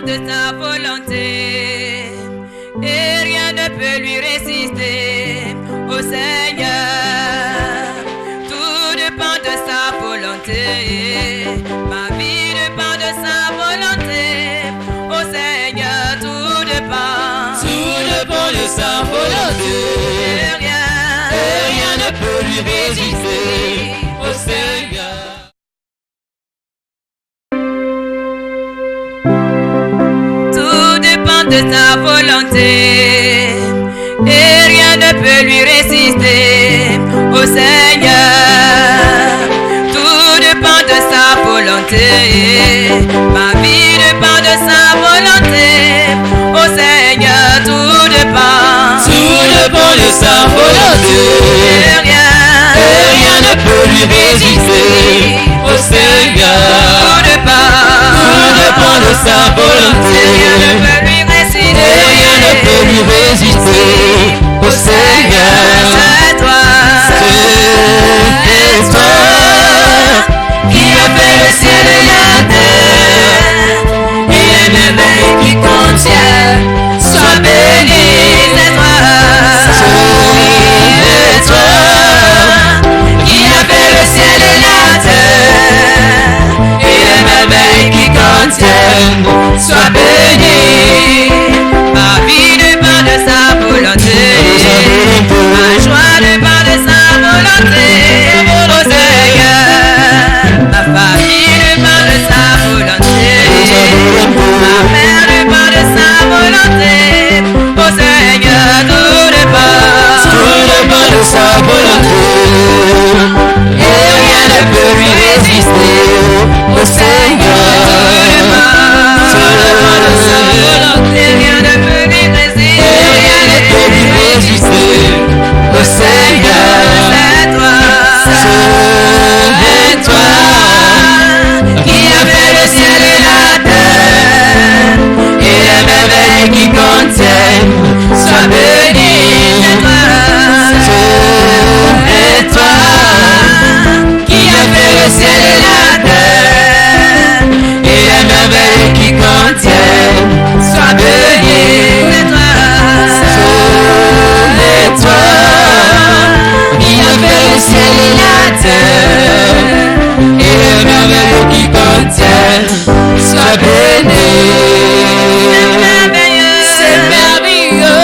de sa volonté et rien ne peut lui résister. Au Seigneur, tout dépend de sa volonté. Ma vie dépend de sa volonté. Au Seigneur, tout dépend de sa volonté. Et rien ne peut lui résister. Au Seigneur. Tout dépend de sa volonté et rien ne peut lui résister. Au Seigneur, tout dépend de sa volonté. Ma vie dépend de sa volonté. Au Seigneur, tout dépend de sa volonté. Et rien ne peut lui résister. Au Seigneur, tout dépend de sa volonté. Rien ne peut lui résister. Rien ne peut lui résister. Au Seigneur, c'est toi qui a fait le ciel et la terre et les merveilles qui contiennent. Sois béni, c'est toi qui a fait le ciel et la terre et les merveilles qui contiennent. Sois béni. Ma vie dépend de sa volonté. Ma joie dépend de sa volonté. Au Seigneur, ma famille dépend de sa volonté. Ma mère dépend de sa volonté. Au Seigneur, tout dépend de sa volonté. Et rien ne peut lui résister. Au Seigneur, tout dépend de sa volonté. Rien ne peut lui résister. rien ne peut lui résister. Au Seigneur, C'est toi qui a fait le ciel et la terre et les merveilles qui contiennent. Sois béni. C'est toi qui a fait le ciel et la terre et les merveilles qui contiennent. Sois béni. C'est toi qui a fait le ciel et la terre et les merveilles qui contiennent. Sois béni. C'est merveilleux.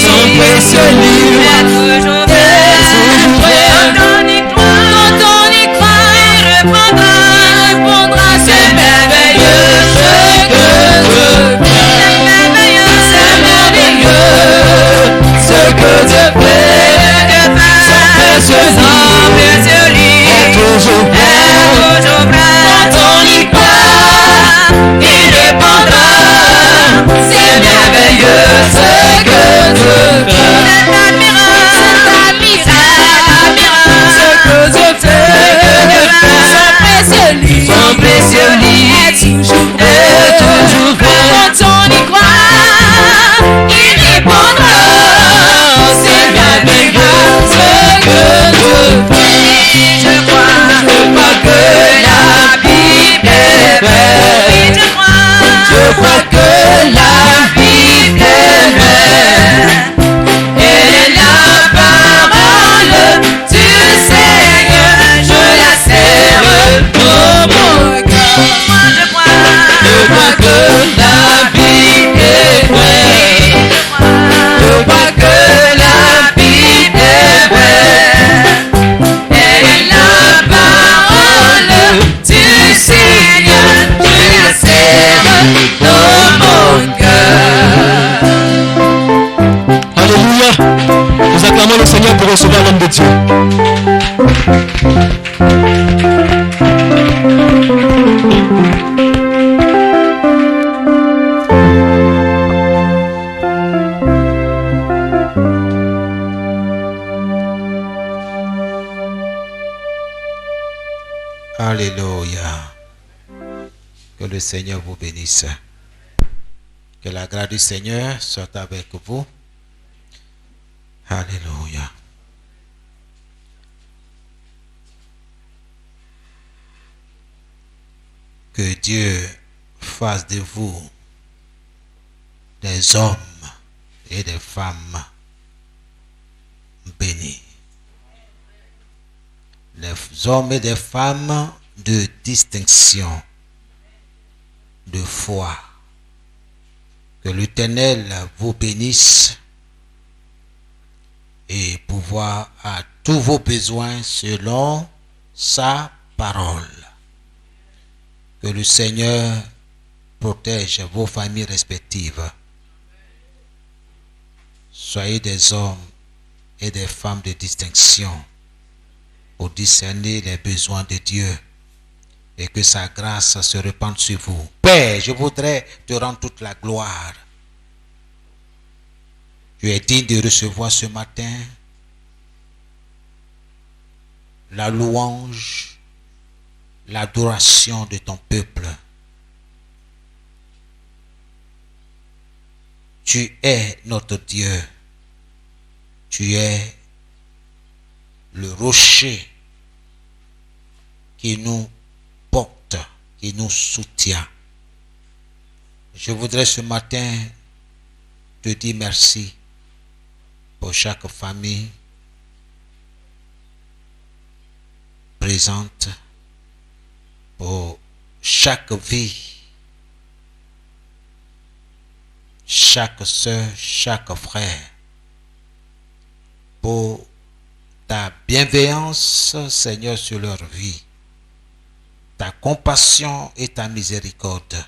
Son précieux livre est toujours est toujours vrai. Quand on y croit, il répondra. C'est merveilleux ce que Dieu fait. C'est merveilleux. C'est merveilleux ce que Dieu fait. Son précieux livre est toujours vrai. Quand on y croit, il répondra. C'est merveilleux ce que Dieu fait. C'est admirable. Ce que Dieu fait. Son précieux livre est toujours vrai. Quand on y croit, Il répondra. C'est merveilleux ce que Dieu fait. je crois que la Bible est vraie. je crois Je crois que la Bible est vraie. Elle est la parole du Seigneur. Je la serre dans mon cœur. je crois Je crois que la Bible est vraie. Je crois que la Bible est vraie. Elle est la parole du Seigneur. Je la serre dans mon cœur. Alléluia. Nous acclamons le Seigneur pour recevoir l'homme de Dieu. Alléluia. Que le Seigneur vous bénisse. Que la grâce du Seigneur soit avec vous. Alléluia. que Dieu fasse de vous des hommes et des femmes bénis. Les hommes et des femmes de distinction, de foi. Que l'Éternel vous bénisse et pourvoir à tous vos besoins selon sa parole. Que le Seigneur protège vos familles respectives. Soyez des hommes et des femmes de distinction pour discerner les besoins de Dieu et que sa grâce se répande sur vous. Père, je voudrais te rendre toute la gloire. Tu es digne de recevoir ce matin la louange, l'adoration de ton peuple. Tu es notre Dieu. Tu es le rocher qui nous porte, qui nous soutient. Je voudrais ce matin te dire merci pour chaque famille présente, pour chaque vie, chaque soeur, chaque frère, pour ta bienveillance, Seigneur, sur leur vie, ta compassion et ta miséricorde.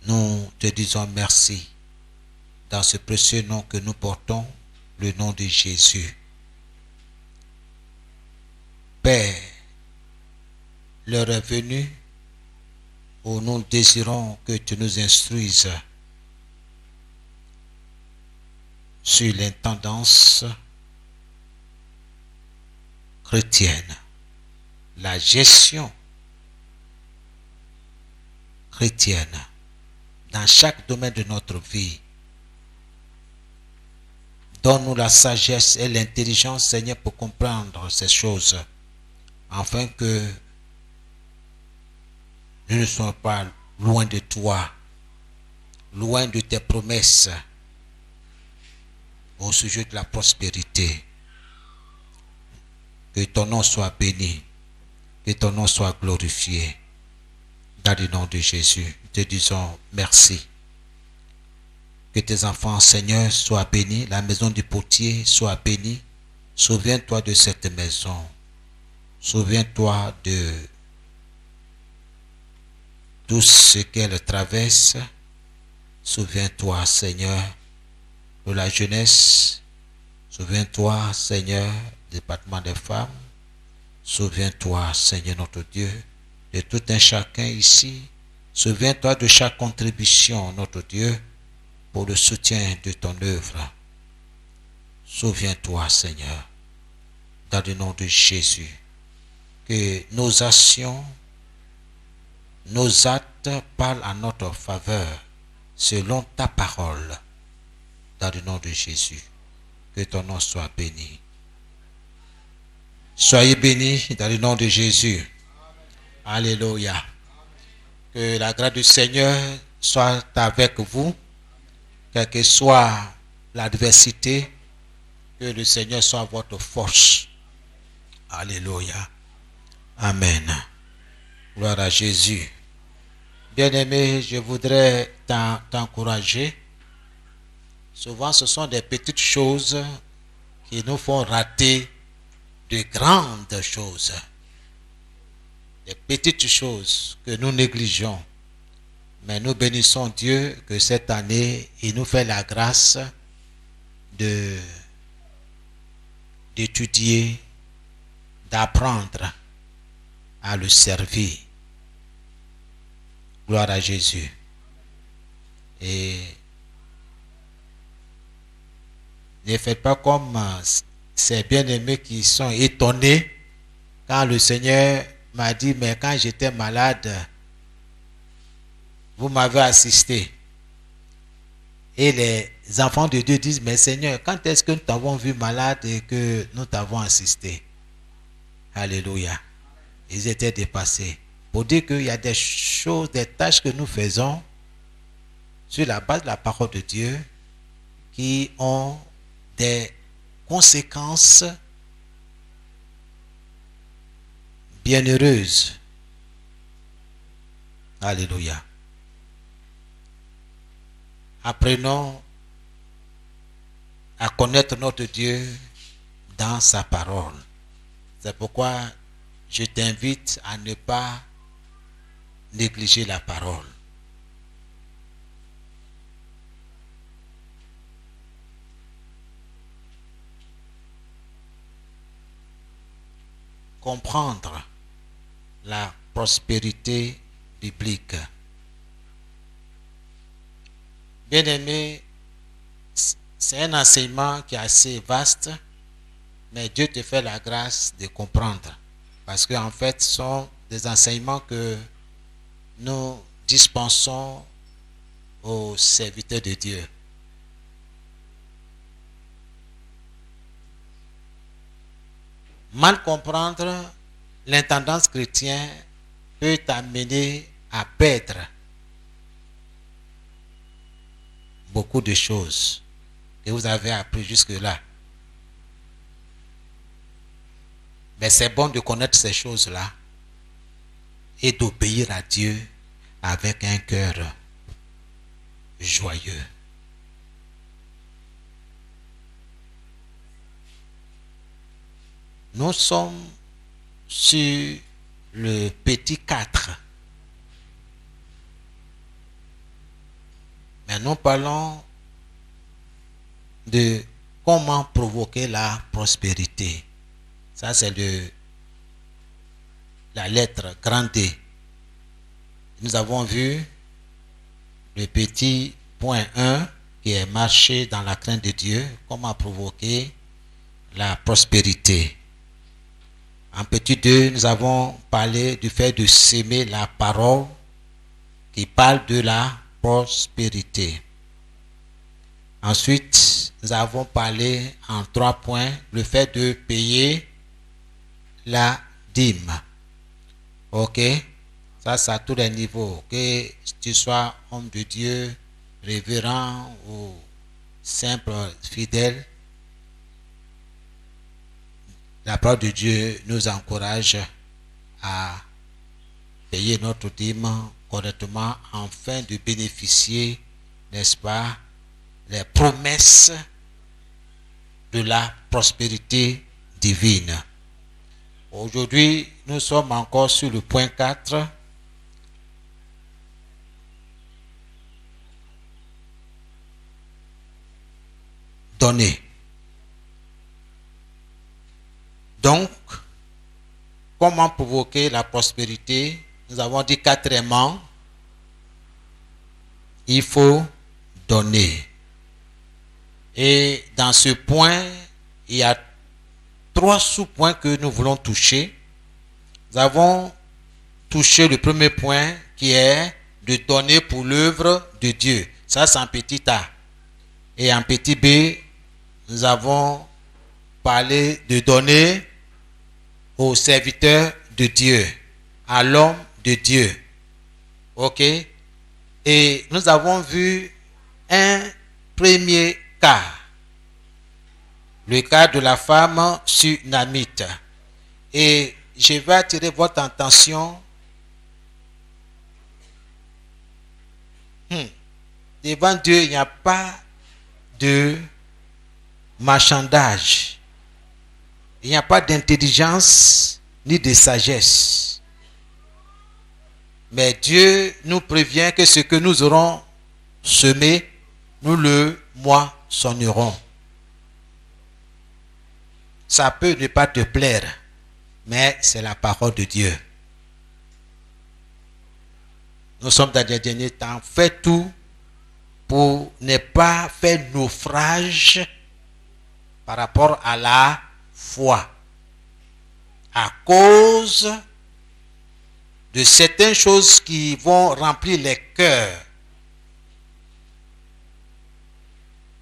Nous te disons merci dans ce précieux nom que nous portons, le nom de Jésus. Père, l'heure est venue où nous désirons que tu nous instruises sur l'intendance chrétienne, la gestion chrétienne dans chaque domaine de notre vie. Donne-nous la sagesse et l'intelligence, Seigneur, pour comprendre ces choses, afin que nous ne soyons pas loin de toi, loin de tes promesses au sujet de la prospérité. Que ton nom soit béni, que ton nom soit glorifié. Dans le nom de Jésus, te disons merci. Que tes enfants, Seigneur, soient bénis, la maison du potier soit bénie. Souviens-toi de cette maison. Souviens-toi de tout ce qu'elle traverse. Souviens-toi, Seigneur, de la jeunesse. Souviens-toi, Seigneur, du département des femmes. Souviens-toi, Seigneur notre Dieu, de tout un chacun ici. Souviens-toi de chaque contribution, notre Dieu, pour le soutien de ton œuvre. Souviens-toi, Seigneur, dans le nom de Jésus, que nos actions, nos actes parlent en notre faveur, selon ta parole, dans le nom de Jésus. Que ton nom soit béni. Soyez bénis dans le nom de Jésus. Alléluia. Que la grâce du Seigneur soit avec vous, quelle que soit l'adversité, que le Seigneur soit votre force. Alléluia. Amen. Gloire à Jésus. Bien-aimé, je voudrais t'encourager. Souvent, ce sont des petites choses qui nous font rater de grandes choses. Des petites choses que nous négligeons. Mais nous bénissons Dieu que cette année, il nous fait la grâce d'étudier, d'apprendre à le servir. Gloire à Jésus. Et ne faites pas comme ces bien-aimés qui sont étonnés quand le Seigneur m'a dit, mais quand j'étais malade, vous m'avez assisté. Et les enfants de Dieu disent, mais Seigneur, quand est-ce que nous t'avons vu malade et que nous t'avons assisté? Alléluia. Ils étaient dépassés. pour dire qu'il y a des choses, des tâches que nous faisons sur la base de la parole de Dieu qui ont des conséquences bienheureuses. Alléluia. Apprenons à connaître notre Dieu dans sa parole. C'est pourquoi je t'invite à ne pas négliger la parole. Comprendre la prospérité biblique. Bien-aimé, c'est un enseignement qui est assez vaste, mais Dieu te fait la grâce de comprendre. Parce qu'en fait, ce sont des enseignements que nous dispensons aux serviteurs de Dieu. Mal comprendre l'intendance chrétienne peut t'amener à perdre beaucoup de choses que vous avez appris jusque-là. Mais c'est bon de connaître ces choses-là et d'obéir à Dieu avec un cœur joyeux. Nous sommes sur le petit 4. Mais nous parlons de comment provoquer la prospérité. Ça, c'est la lettre grande D. Nous avons vu le petit point 1 qui est marcher dans la crainte de Dieu, comment provoquer la prospérité. En petit 2, nous avons parlé du fait de s'aimer la parole qui parle de la prospérité. Ensuite, nous avons parlé en 3 points le fait de payer la dîme. Ok? Ça, c'est à tous les niveaux. Que tu sois homme de Dieu, révérend ou simple fidèle. La parole de Dieu nous encourage à payer notre dîme correctement afin de bénéficier, n'est-ce pas, les promesses de la prospérité divine. Aujourd'hui, nous sommes encore sur le point 4. Donner. Donc, comment provoquer la prospérité? Nous avons dit quatrièmement, il faut donner. Et dans ce point, il y a 3 sous-points que nous voulons toucher. Nous avons touché le premier point qui est de donner pour l'œuvre de Dieu. Ça, c'est en petit A. Et en petit B, nous avons parlé de donner au serviteur de Dieu, à l'homme de Dieu. Ok? Et nous avons vu un premier cas. Le cas de la femme sunamite. Et je vais attirer votre attention. Devant Dieu, il n'y a pas de marchandage. Il n'y a pas d'intelligence ni de sagesse. Mais Dieu nous prévient que ce que nous aurons semé, nous le moissonnerons. Ça peut ne pas te plaire, mais c'est la parole de Dieu. Nous sommes dans les derniers temps. Fais tout pour ne pas faire naufrage par rapport à la foi. À cause de certaines choses qui vont remplir les cœurs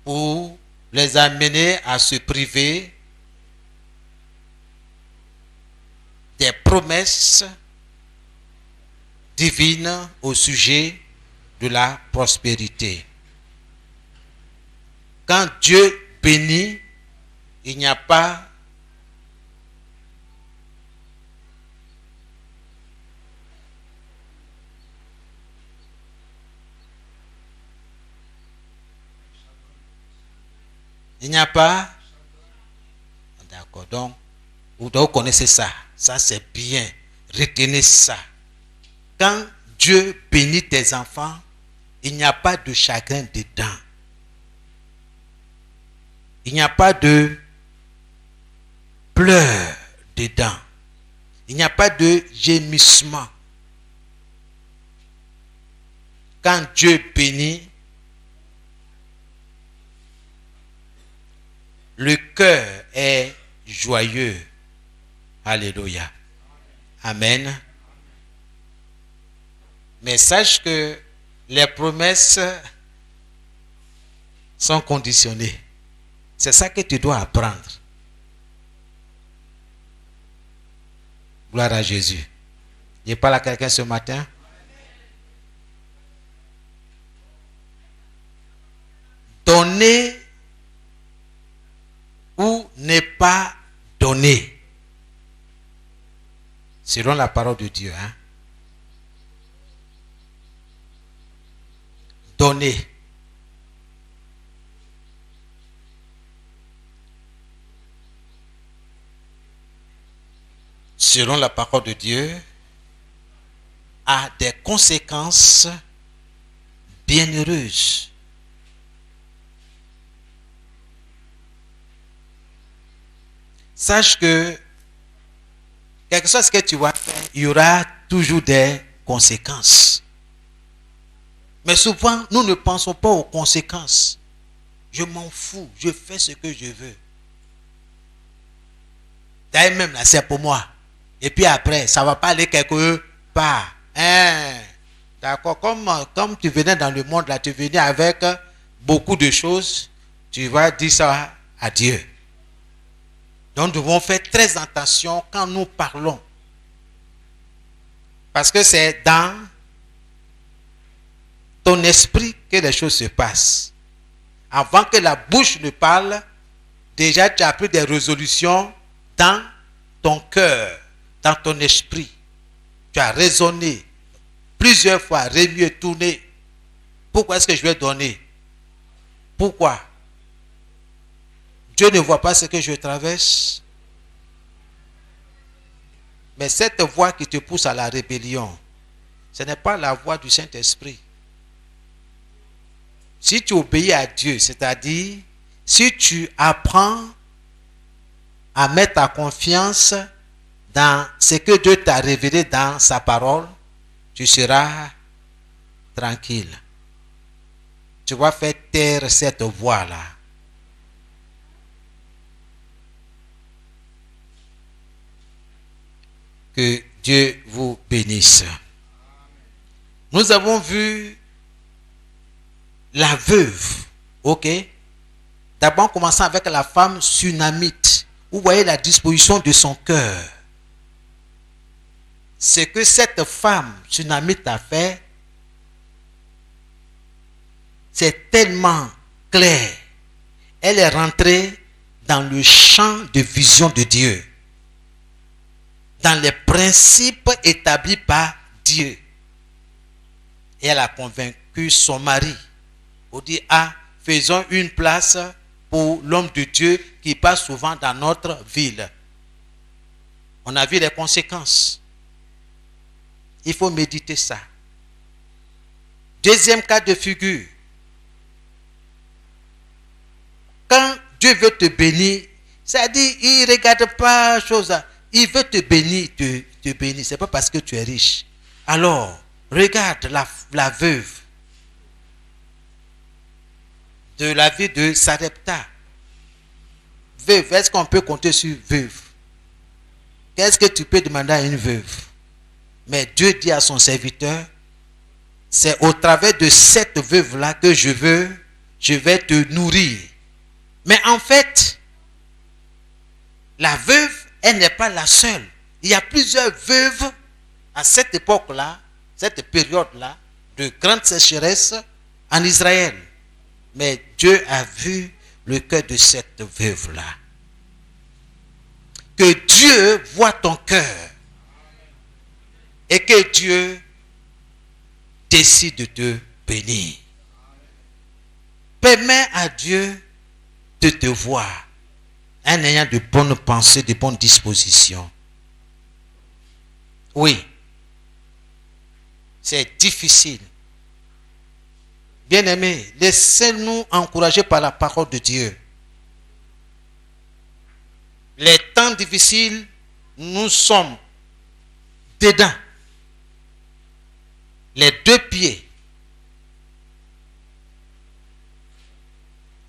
pour les amener à se priver des promesses divine au sujet de la prospérité. Quand Dieu bénit, il n'y a pas d'accord, donc vous connaissez ça. Ça c'est bien. Retenez ça. Quand Dieu bénit tes enfants, il n'y a pas de chagrin dedans. Il n'y a pas de pleurs dedans. Il n'y a pas de gémissement. Quand Dieu bénit, le cœur est joyeux. Alléluia. Amen. Mais sache que les promesses sont conditionnées. C'est ça que tu dois apprendre. Gloire à Jésus. Je parle à quelqu'un ce matin. Donner ou ne pas donner. Selon la parole de Dieu. Hein? Donner. Selon la parole de Dieu, a des conséquences bienheureuses. Sache que, quelque chose que tu vas faire, il y aura toujours des conséquences. Mais souvent, nous ne pensons pas aux conséquences. Je m'en fous, je fais ce que je veux. D'ailleurs, même là, c'est pour moi. Et puis après, ça ne va pas aller quelque part. Hein? D'accord, comme tu venais dans le monde, là, tu venais avec beaucoup de choses, tu vas dire ça à Dieu. Donc, nous devons faire très attention quand nous parlons. Parce que c'est dans ton esprit que les choses se passent. Avant que la bouche ne parle, déjà tu as pris des résolutions dans ton cœur, dans ton esprit. Tu as raisonné plusieurs fois, remué et tourné. Pourquoi est-ce que je vais donner? Pourquoi? Dieu ne voit pas ce que je traverse. Mais cette voix qui te pousse à la rébellion, ce n'est pas la voix du Saint-Esprit. Si tu obéis à Dieu, c'est-à-dire, si tu apprends à mettre ta confiance dans ce que Dieu t'a révélé dans sa parole, tu seras tranquille. Tu vas faire taire cette voix-là. Que Dieu vous bénisse. Nous avons vu la veuve, ok? D'abord, commençons avec la femme sunamite. Vous voyez la disposition de son cœur. Ce que cette femme sunamite a fait, c'est tellement clair. Elle est rentrée dans le champ de vision de Dieu, dans les principes établis par Dieu. Et elle a convaincu son mari. On dit, faisons une place pour l'homme de Dieu qui passe souvent dans notre ville. On a vu les conséquences. Il faut méditer ça. Deuxième cas de figure. Quand Dieu veut te bénir, ça dit, il ne regarde pas chose. Il veut te bénir, te bénir. Ce n'est pas parce que tu es riche. Alors, regarde la veuve de la vie de Sarepta. Veuve, est-ce qu'on peut compter sur veuve? Qu'est-ce que tu peux demander à une veuve? Mais Dieu dit à son serviteur, c'est au travers de cette veuve-là que je vais te nourrir. Mais en fait, la veuve, elle n'est pas la seule. Il y a plusieurs veuves à cette époque-là cette période-là de grande sécheresse en Israël. Mais Dieu a vu le cœur de cette veuve-là. Que Dieu voit ton cœur et que Dieu décide de te bénir. Permets à Dieu de te voir en ayant de bonnes pensées, de bonnes dispositions. Oui, c'est difficile. Bien-aimés, laissez-nous encourager par la parole de Dieu. Les temps difficiles, nous sommes dedans. Les deux pieds.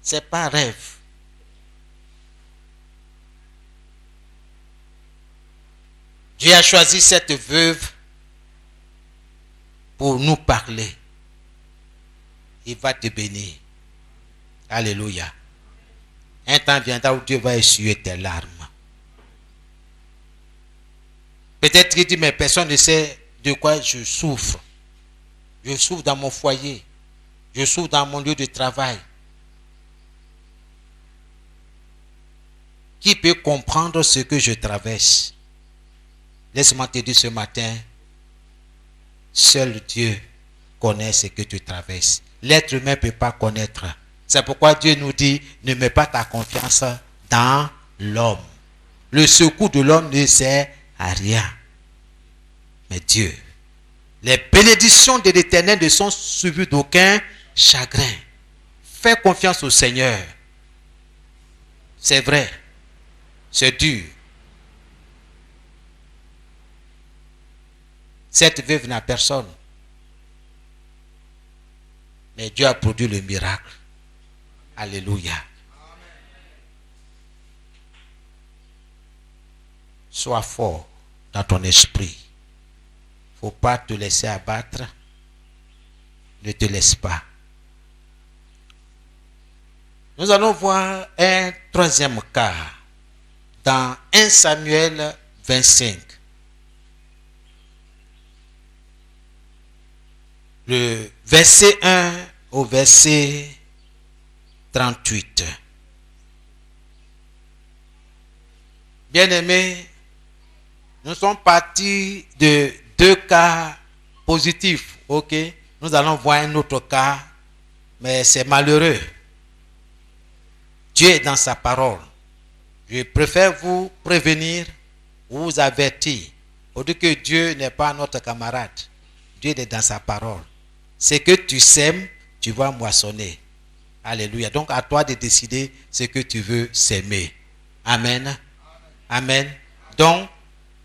Ce n'est pas un rêve. Dieu a choisi cette veuve pour nous parler. Il va te bénir. Alléluia. Un temps viendra où Dieu va essuyer tes larmes. Peut-être qu'il dit, mais personne ne sait de quoi je souffre. Je souffre dans mon foyer. Je souffre dans mon lieu de travail. Qui peut comprendre ce que je traverse? Laisse-moi te dire ce matin, seul Dieu connaît ce que tu traverses. L'être humain ne peut pas connaître. C'est pourquoi Dieu nous dit, ne mets pas ta confiance dans l'homme. Le secours de l'homme ne sert à rien. Mais Dieu, les bénédictions de l'Éternel ne sont suivies d'aucun chagrin. Fais confiance au Seigneur. C'est vrai. C'est dur. Cette veuve n'a personne. Mais Dieu a produit le miracle. Alléluia. Sois fort dans ton esprit. Il ne faut pas te laisser abattre. Ne te laisse pas. Nous allons voir un troisième cas dans 1 Samuel 25. Le verset 1 au verset 38. Bien-aimés, nous sommes partis de deux cas positifs. Ok, nous allons voir un autre cas, mais c'est malheureux. Dieu est dans sa parole. Je préfère vous prévenir, vous avertir. Pour dire que Dieu n'est pas notre camarade. Dieu est dans sa parole. Ce que tu sèmes, tu vas moissonner. Alléluia. Donc à toi de décider ce que tu veux s'aimer. Amen. Amen. Donc,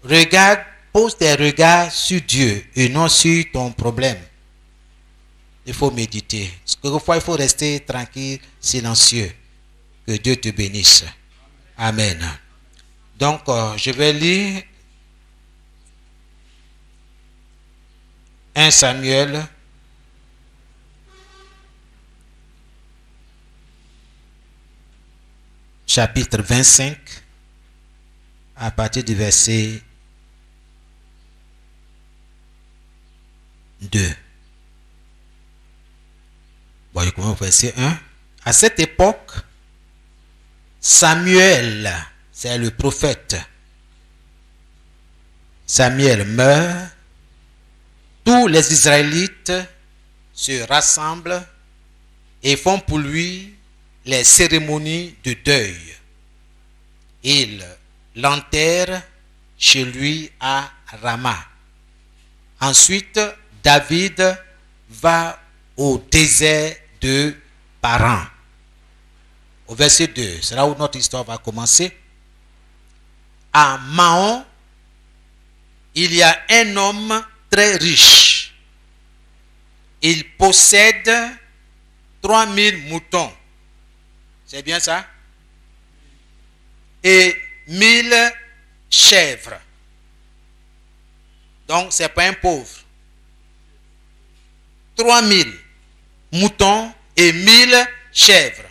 regarde, pose tes regards sur Dieu et non sur ton problème. Il faut méditer. Quelquefois, il faut rester tranquille, silencieux. Que Dieu te bénisse. Amen. Donc, je vais lire 1 Samuel chapitre 25 à partir du verset 2. Bon, je commence au verset 1. À cette époque, Samuel, c'est le prophète, Samuel meurt. Tous les Israélites se rassemblent et font pour lui les cérémonies de deuil. Ils l'enterrent chez lui à Rama. Ensuite, David va au désert de Paran. Au verset 2, c'est là où notre histoire va commencer. À Mahon, il y a un homme très riche. Il possède 3000 moutons. C'est bien ça? Et 1000 chèvres. Donc, ce n'est pas un pauvre. 3000 moutons et 1000 chèvres.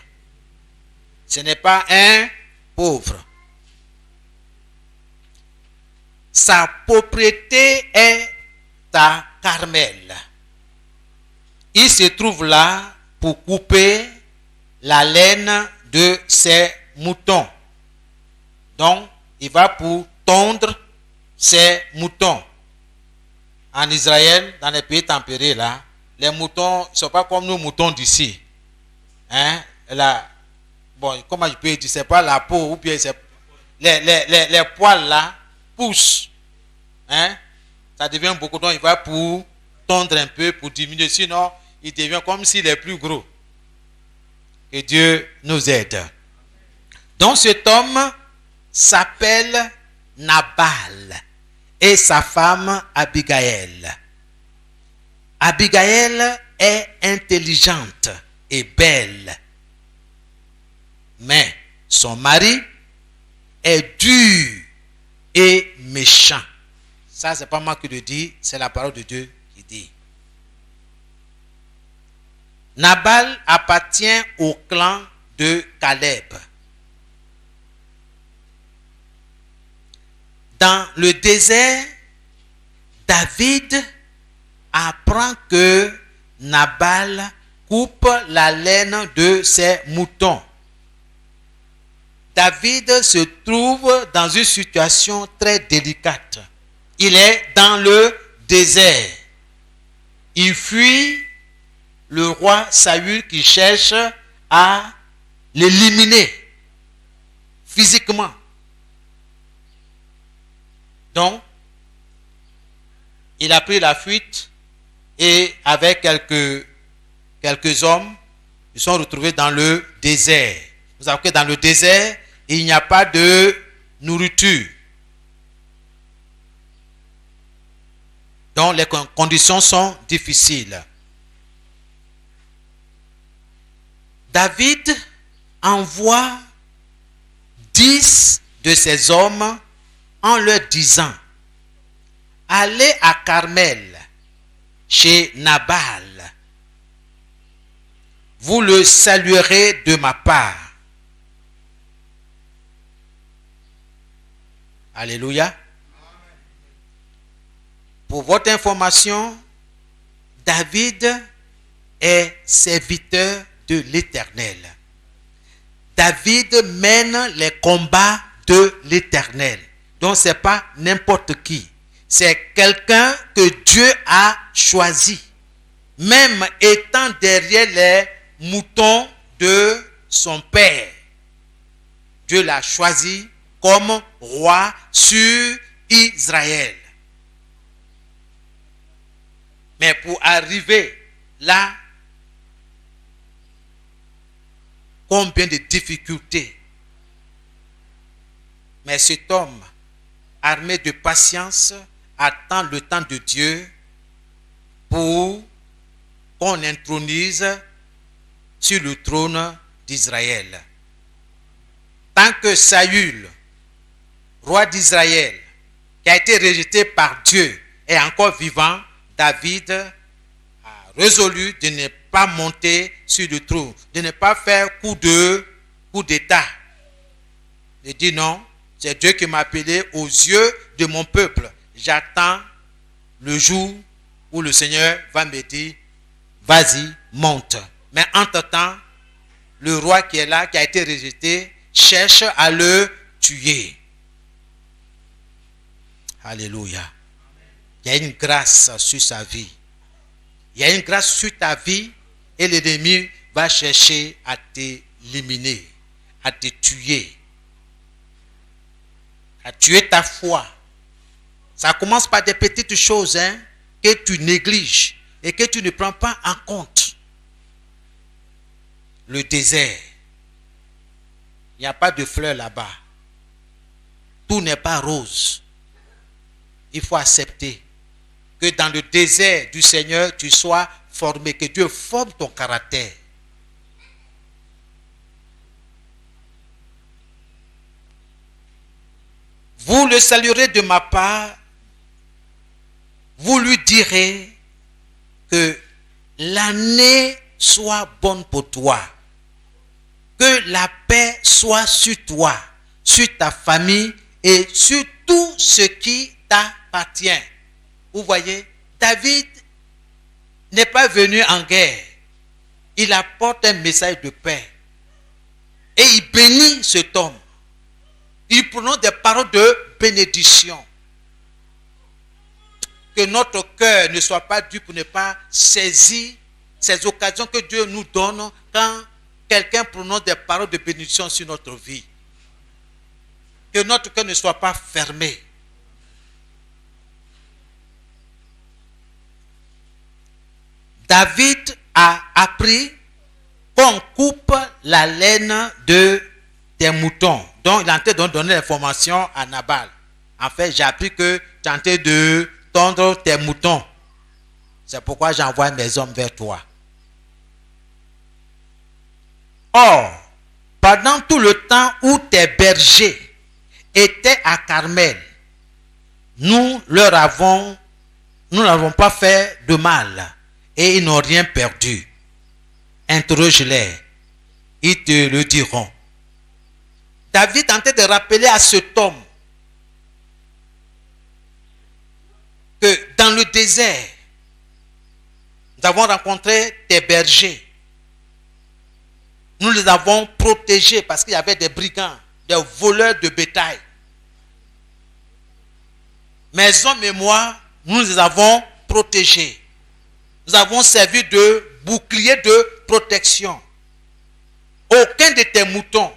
Ce n'est pas un pauvre. Sa propriété est à Carmel. Il se trouve là pour couper la laine de ses moutons. Donc, il va pour tondre ses moutons. En Israël, dans les pays tempérés, là, les moutons ne sont pas comme nos moutons d'ici. Hein? Là, bon, comment je peux dire, c'est pas la peau, ou bien c'est les poils là poussent. Hein? Ça devient beaucoup, donc il va pour tondre un peu, pour diminuer, sinon il devient comme s'il est plus gros. Que Dieu nous aide. Donc cet homme s'appelle Nabal et sa femme Abigail. Abigail est intelligente et belle, mais son mari est dur et méchant. Ça, c'est pas moi qui le dis, c'est la parole de Dieu qui dit. Nabal appartient au clan de Caleb. Dans le désert, David apprend que Nabal coupe la laine de ses moutons. David se trouve dans une situation très délicate. Il est dans le désert. Il fuit le roi Saül qui cherche à l'éliminer physiquement. Donc, il a pris la fuite et avec quelques hommes, ils sont retrouvés dans le désert. Vous savez que dans le désert, il n'y a pas de nourriture. Donc, les conditions sont difficiles. David envoie 10 de ses hommes en leur disant: allez à Carmel, chez Nabal. Vous le saluerez de ma part. Alléluia. Pour votre information, David est serviteur de l'Éternel. David mène les combats de l'Éternel. Donc ce n'est pas n'importe qui. C'est quelqu'un que Dieu a choisi. Même étant derrière les moutons de son père. Dieu l'a choisi comme roi sur Israël. Mais pour arriver là, combien de difficultés. Mais cet homme, armé de patience, attend le temps de Dieu pour qu'on intronise sur le trône d'Israël. Tant que Saül, roi d'Israël, qui a été rejeté par Dieu, est encore vivant, David a résolu de ne pas monter sur le trône, de ne pas faire coup d'état. Il dit non, c'est Dieu qui m'a appelé aux yeux de mon peuple. J'attends le jour où le Seigneur va me dire, vas-y, monte. Mais entre-temps, le roi qui est là, qui a été rejeté, cherche à le tuer. Alléluia. Il y a une grâce sur sa vie. Il y a une grâce sur ta vie et l'ennemi va chercher à t'éliminer, à te tuer, à tuer ta foi. Ça commence par des petites choses que tu négliges et que tu ne prends pas en compte. Le désert. Il n'y a pas de fleurs là-bas. Tout n'est pas rose. Il faut accepter que dans le désert du Seigneur, tu sois formé, que Dieu forme ton caractère. Vous le saluerez de ma part, vous lui direz que l'année soit bonne pour toi, que la paix soit sur toi, sur ta famille et sur tout ce qui t'appartient. Vous voyez, David n'est pas venu en guerre. Il apporte un message de paix. Et il bénit cet homme. Il prononce des paroles de bénédiction. Que notre cœur ne soit pas dû pour ne pas saisir ces occasions que Dieu nous donne quand quelqu'un prononce des paroles de bénédiction sur notre vie. Que notre cœur ne soit pas fermé. David a appris qu'on coupe la laine des moutons. Donc, il est en train de donner l'information à Nabal. En fait, j'ai appris que tu es en train de tondre tes moutons. C'est pourquoi j'envoie mes hommes vers toi. Or, pendant tout le temps où tes bergers étaient à Carmel, nous n'avons pas fait de mal et ils n'ont rien perdu. Interroge-les, ils te le diront. David tentait de rappeler à cet homme que dans le désert, nous avons rencontré des bergers. Nous les avons protégés parce qu'il y avait des brigands, des voleurs de bétail. Mes hommes et moi, nous les avons protégés. Nous avons servi de bouclier de protection. Aucun de tes moutons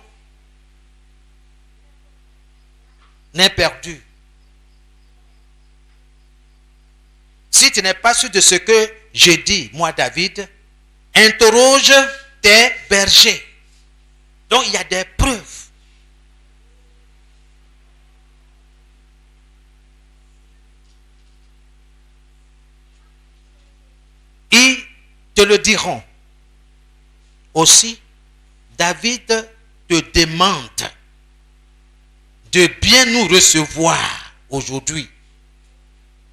n'est perdu. Si tu n'es pas sûr de ce que je dis, moi David, interroge tes bergers. Donc il y a des preuves. Ils te le diront. Aussi, David te demande de bien nous recevoir aujourd'hui,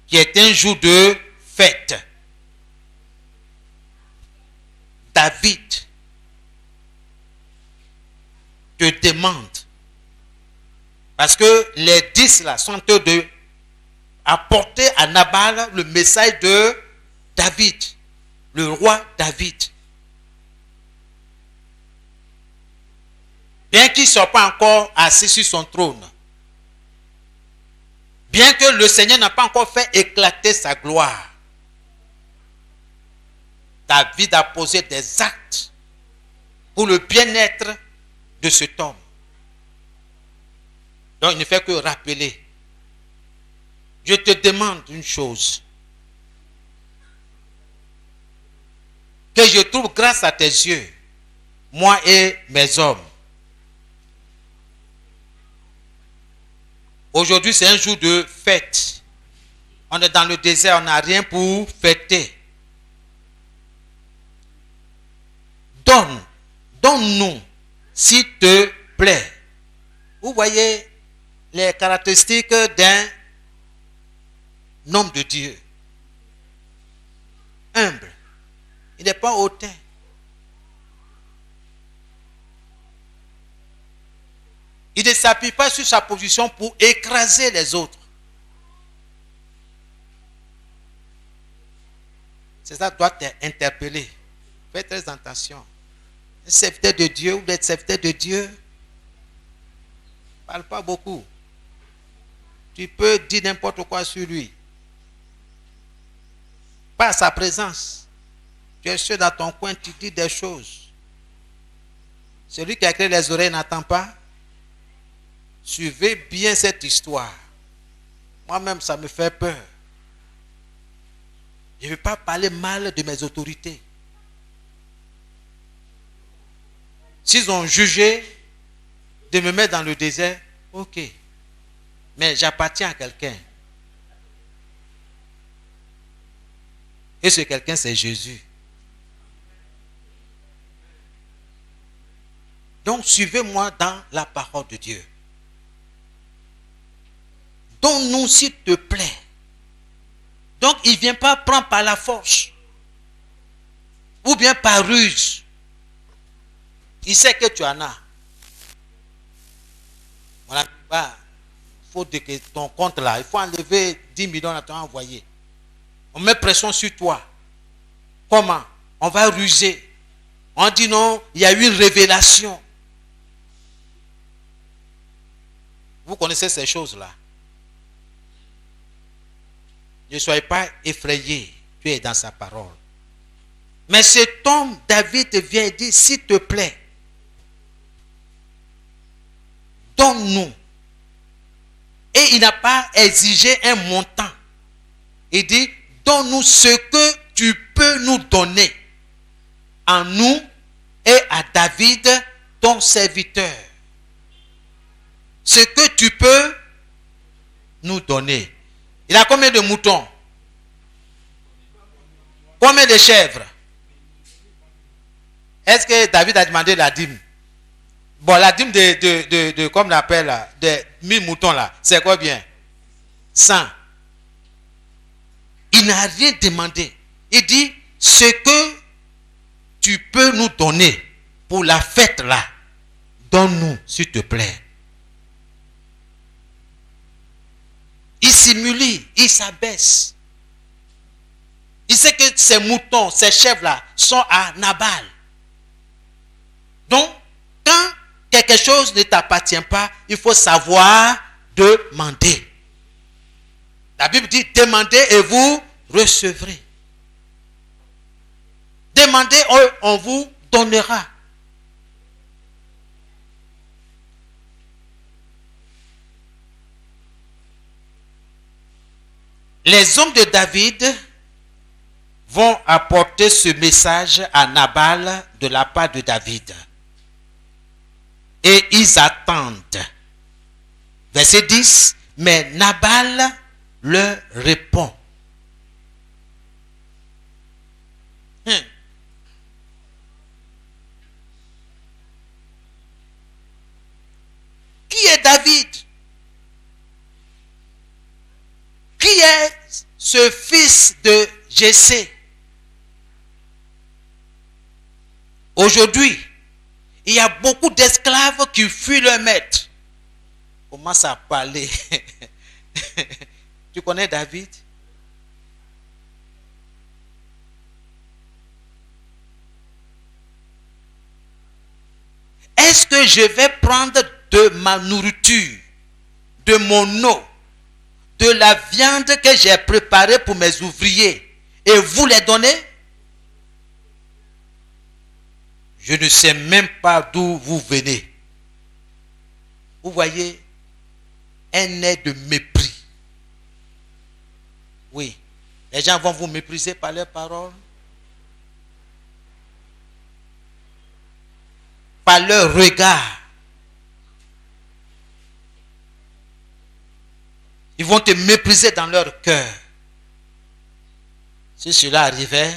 qui est un jour de fête. David te demande, parce que les 10 là sont en train de apporter à Nabal le message de David, le roi David. Bien qu'il ne soit pas encore assis sur son trône, bien que le Seigneur n'a pas encore fait éclater sa gloire, David a posé des actes pour le bien-être de cet homme. Donc il ne fait que rappeler. Je te demande une chose. Que je trouve grâce à tes yeux, moi et mes hommes. Aujourd'hui, c'est un jour de fête. On est dans le désert, on n'a rien pour fêter. Donne-nous, s'il te plaît. Vous voyez les caractéristiques d'un homme de Dieu. Humble. Il n'est pas hautain. Il ne s'appuie pas sur sa position pour écraser les autres. C'est ça qui doit t'interpeller. Fais très attention. Un serviteur de Dieu ou d'être serviteur de Dieu, ne parle pas beaucoup. Tu peux dire n'importe quoi sur lui. Pas sa présence. Tu es seul dans ton coin, tu dis des choses. Celui qui a créé les oreilles n'entend pas. Suivez bien cette histoire. Moi-même, ça me fait peur. Je ne veux pas parler mal de mes autorités. S'ils ont jugé de me mettre dans le désert, ok. Mais j'appartiens à quelqu'un. Et ce quelqu'un, c'est Jésus. Donc, suivez-moi dans la parole de Dieu. Donne-nous, s'il te plaît. Donc, il ne vient pas prendre par la force. Ou bien par ruse. Il sait que tu en as. Voilà. Il faut que ton compte là, il faut enlever 10 millions à t'envoyer. On met pression sur toi. Comment? On va ruser. On dit non, il y a eu une révélation. Vous connaissez ces choses-là. Ne soyez pas effrayés. Dieu est dans sa parole. Mais cet homme, David, vient et dit, s'il te plaît, donne-nous. Et il n'a pas exigé un montant. Il dit, donne-nous ce que tu peux nous donner en nous et à David, ton serviteur. Ce que tu peux nous donner. Il a combien de moutons? Combien de chèvres? Est-ce que David a demandé la dîme? Bon, la dîme comme on l'appelle là, de 1000 moutons là, c'est quoi bien? 100. Il n'a rien demandé. Il dit, ce que tu peux nous donner pour la fête là, donne-nous, s'il te plaît. Il s'humilie, il s'abaisse. Il sait que ces moutons, ces chèvres là, sont à Nabal. Donc, quand quelque chose ne t'appartient pas, il faut savoir demander. La Bible dit, demandez et vous recevrez. Demandez, on vous donnera. Les hommes de David vont apporter ce message à Nabal de la part de David. Et ils attendent. Verset 10. Mais Nabal leur répond. Qui est David? Qui est ce fils de Jessé? Aujourd'hui, il y a beaucoup d'esclaves qui fuient leur maître. Commence à parler. Tu connais David? Est-ce que je vais prendre de ma nourriture, de mon eau, de la viande que j'ai préparée pour mes ouvriers et vous les donner? Je ne sais même pas d'où vous venez. Vous voyez, un air de mépris. Oui, les gens vont vous mépriser par leurs paroles, par leur regard. Ils vont te mépriser dans leur cœur. Si cela arrivait,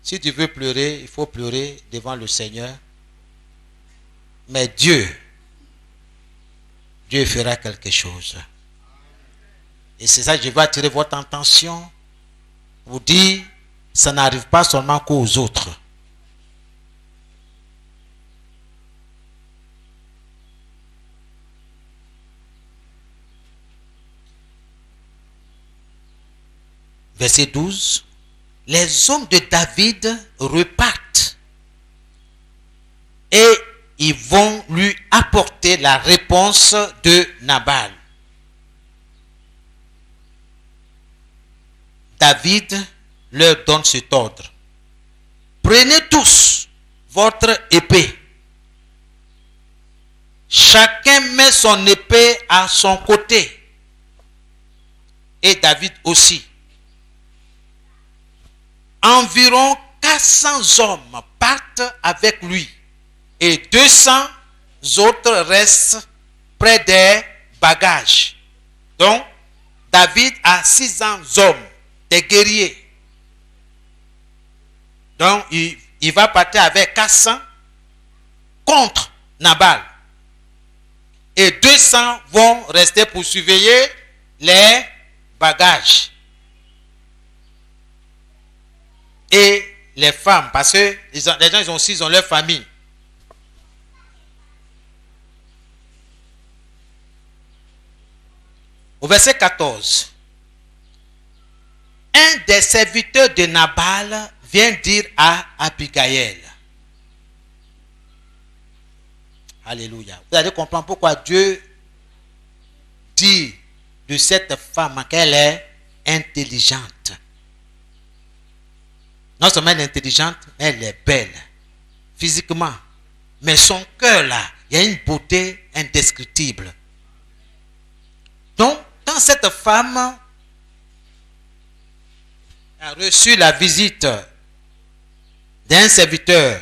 si tu veux pleurer, il faut pleurer devant le Seigneur. Mais Dieu fera quelque chose. Et c'est ça que je veux attirer votre attention. Vous dire, ça n'arrive pas seulement qu'aux autres. Verset 12. Les hommes de David repartent et ils vont lui apporter la réponse de Nabal. David leur donne cet ordre. Prenez tous votre épée. Chacun met son épée à son côté. Et David aussi. Environ 400 hommes partent avec lui et 200 autres restent près des bagages. Donc, David a 600 hommes, des guerriers. Donc, il va partir avec 400 contre Nabal. Et 200 vont rester pour surveiller les bagages. Et les femmes, parce que les gens ils ont leur famille. Au verset 14, un des serviteurs de Nabal vient dire à Abigail. Alléluia. Vous allez comprendre pourquoi Dieu dit de cette femme qu'elle est intelligente. Non seulement elle est intelligente, mais elle est belle. Physiquement. Mais son cœur là, il y a une beauté indescriptible. Donc, quand cette femme a reçu la visite d'un serviteur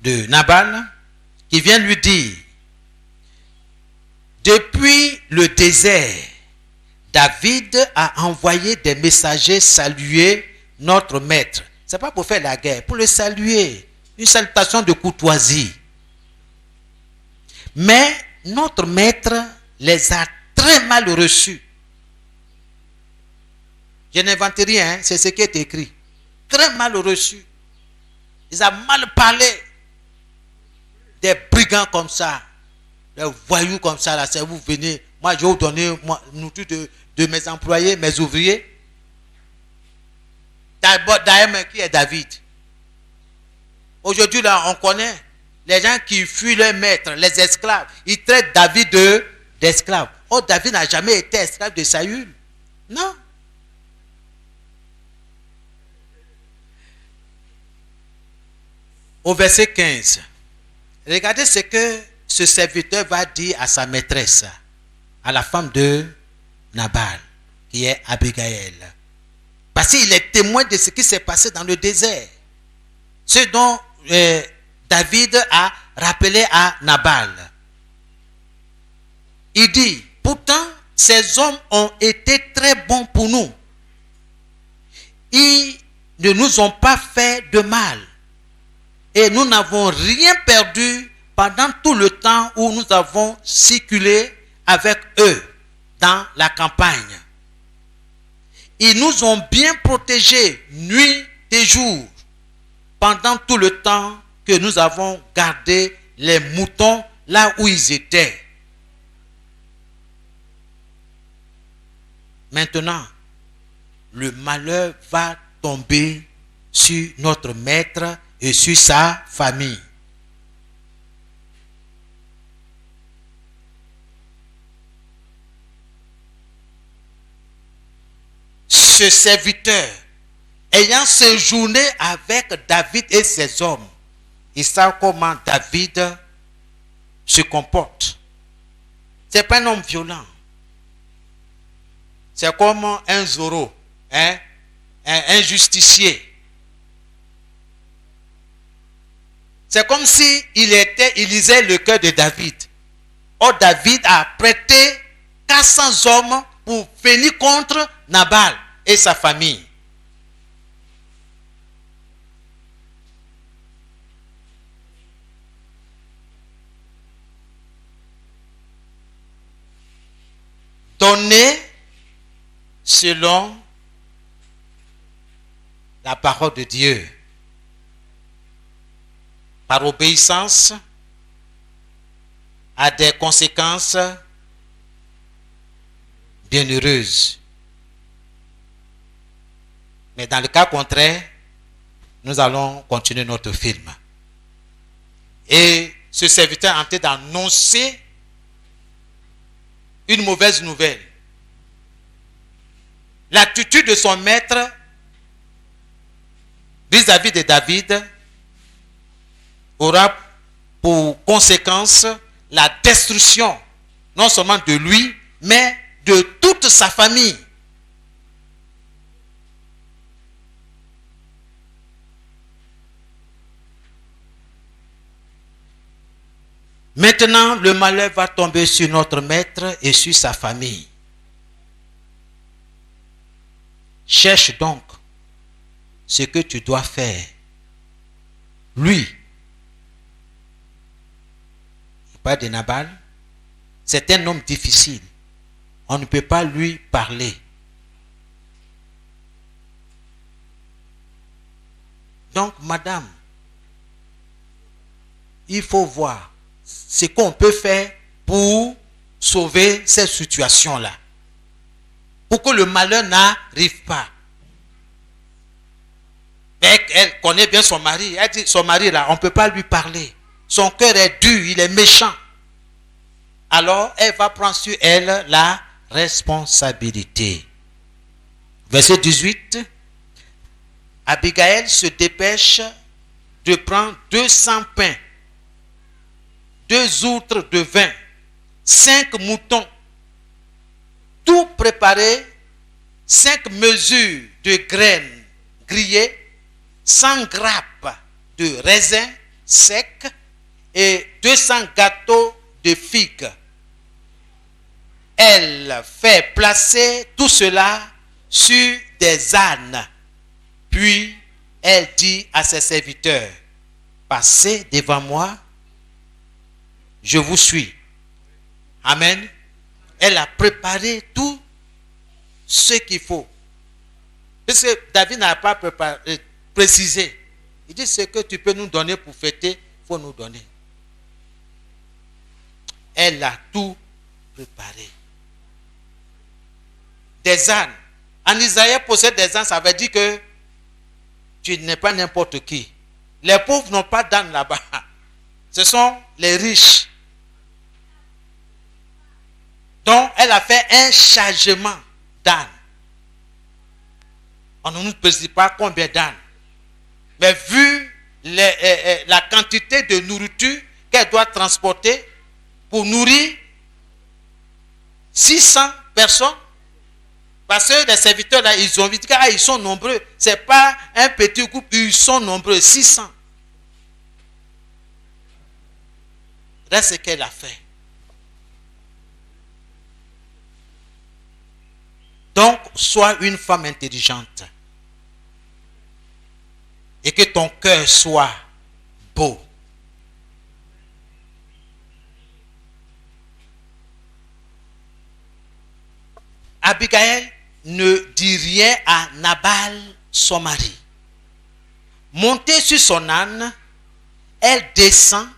de Nabal, qui vient lui dire, depuis le désert, David a envoyé des messagers saluer notre maître. Ce n'est pas pour faire la guerre, pour le saluer. Une salutation de courtoisie. Mais notre maître les a très mal reçus. Je n'invente rien, hein, c'est ce qui est écrit. Très mal reçus. Ils ont mal parlé. Des brigands comme ça, des voyous comme ça, là, c'est vous venez. Moi, je vais vous donner nourriture de mes employés, mes ouvriers. D'ailleurs, qui est David? Aujourd'hui, là, on connaît les gens qui fuient leur maître, les esclaves. Ils traitent David d'esclave. Oh, David n'a jamais été esclave de Saül. Non. Au verset 15, regardez ce que ce serviteur va dire à sa maîtresse, à la femme de Nabal, qui est Abigail. Parce qu'il est témoin de ce qui s'est passé dans le désert. Ce dont David a rappelé à Nabal. Il dit, pourtant, ces hommes ont été très bons pour nous. Ils ne nous ont pas fait de mal. Et nous n'avons rien perdu pendant tout le temps où nous avons circulé avec eux dans la campagne. Ils nous ont bien protégés nuit et jour pendant tout le temps que nous avons gardé les moutons là où ils étaient. Maintenant, le malheur va tomber sur notre maître et sur sa famille. Ce serviteur, ayant séjourné avec David et ses hommes, il sait comment David se comporte. Ce n'est pas un homme violent. C'est comme un Zorro, hein? Un justicier. C'est comme si il lisait le cœur de David. Or, David a prêté 400 hommes pour venir contre Nabal et sa famille. Donner selon la parole de Dieu. Par obéissance, a des conséquences bienheureuses. Mais dans le cas contraire, nous allons continuer notre film. Et ce serviteur est en train d'annoncer une mauvaise nouvelle. L'attitude de son maître vis-à-vis de David aura pour conséquence la destruction, non seulement de lui, mais de toute sa famille. Maintenant, le malheur va tomber sur notre maître et sur sa famille. Cherche donc ce que tu dois faire. Lui, pas de Nabal, c'est un homme difficile. On ne peut pas lui parler. Donc, madame, il faut voir ce qu'on peut faire pour sauver cette situation-là. Pour que le malheur n'arrive pas. Elle connaît bien son mari. Elle dit, son mari là, on ne peut pas lui parler. Son cœur est dur, il est méchant. Alors, elle va prendre sur elle la responsabilité. Verset 18. Abigail se dépêche de prendre 200 pains, 2 outres de vin, 5 moutons, tout préparé, 5 mesures de graines grillées, 100 grappes de raisins secs et 200 gâteaux de figues. Elle fait placer tout cela sur des ânes. Puis elle dit à ses serviteurs, passez devant moi, je vous suis. Amen. Elle a préparé tout ce qu'il faut. Parce que David n'a pas précisé. Il dit, ce que tu peux nous donner pour fêter, il faut nous donner. Elle a tout préparé. Des ânes. En Israël, posséder des ânes, ça veut dire que tu n'es pas n'importe qui. Les pauvres n'ont pas d'âne là-bas. Ce sont les riches. Donc, elle a fait un chargement d'âne. On ne nous précise pas combien d'ânes. Mais vu la quantité de nourriture qu'elle doit transporter pour nourrir 600 personnes, parce que les serviteurs là, ils ont dit qu'ils sont nombreux. Ce n'est pas un petit groupe, ils sont nombreux, 600. C'est ce qu'elle a fait. Donc, sois une femme intelligente. Et que ton cœur soit beau. Abigail ne dit rien à Nabal, son mari. Montée sur son âne, elle descend,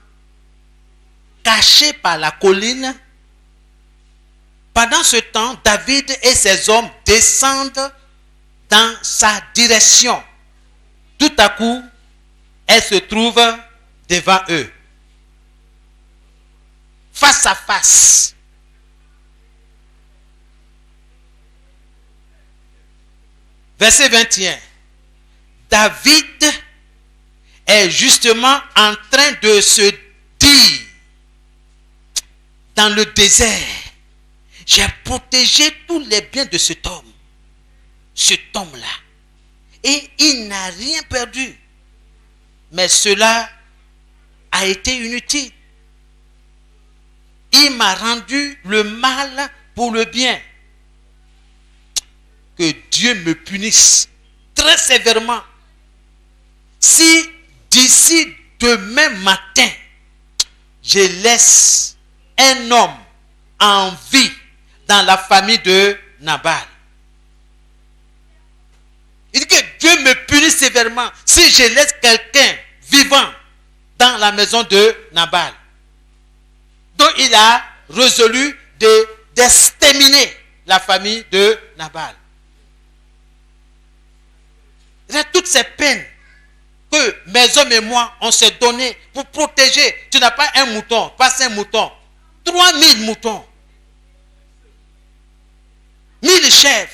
cachée par la colline. Pendant ce temps, David et ses hommes descendent dans sa direction. Tout à coup, elle se trouve devant eux. Face à face. Verset 21. David est justement en train de se dire dans le désert, j'ai protégé tous les biens de cet homme. Cet homme-là. Et il n'a rien perdu. Mais cela a été inutile. Il m'a rendu le mal pour le bien. Que Dieu me punisse très sévèrement. Si d'ici demain matin, je laisse un homme en vie dans la famille de Nabal. Il dit que Dieu me punisse sévèrement si je laisse quelqu'un vivant dans la maison de Nabal. Donc il a résolu d'exterminer la famille de Nabal. Il y a toutes ces peines que mes hommes et moi, on s'est donné pour protéger. Tu n'as pas un mouton, pas 5 moutons, 3000 moutons, 1000 chèvres.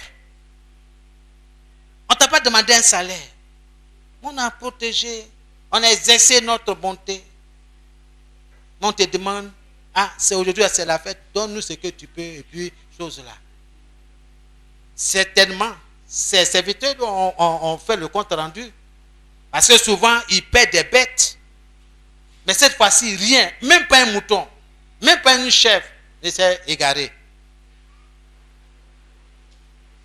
On ne t'a pas demandé un salaire. On a protégé, on a exercé notre bonté. On te demande, ah, c'est aujourd'hui, c'est la fête, donne-nous ce que tu peux, et puis, chose là. Certainement, ces serviteurs ont fait le compte rendu. Parce que souvent, ils paient des bêtes. Mais cette fois-ci, rien. Même pas un mouton. Même pas une chèvre ne s'est égaré.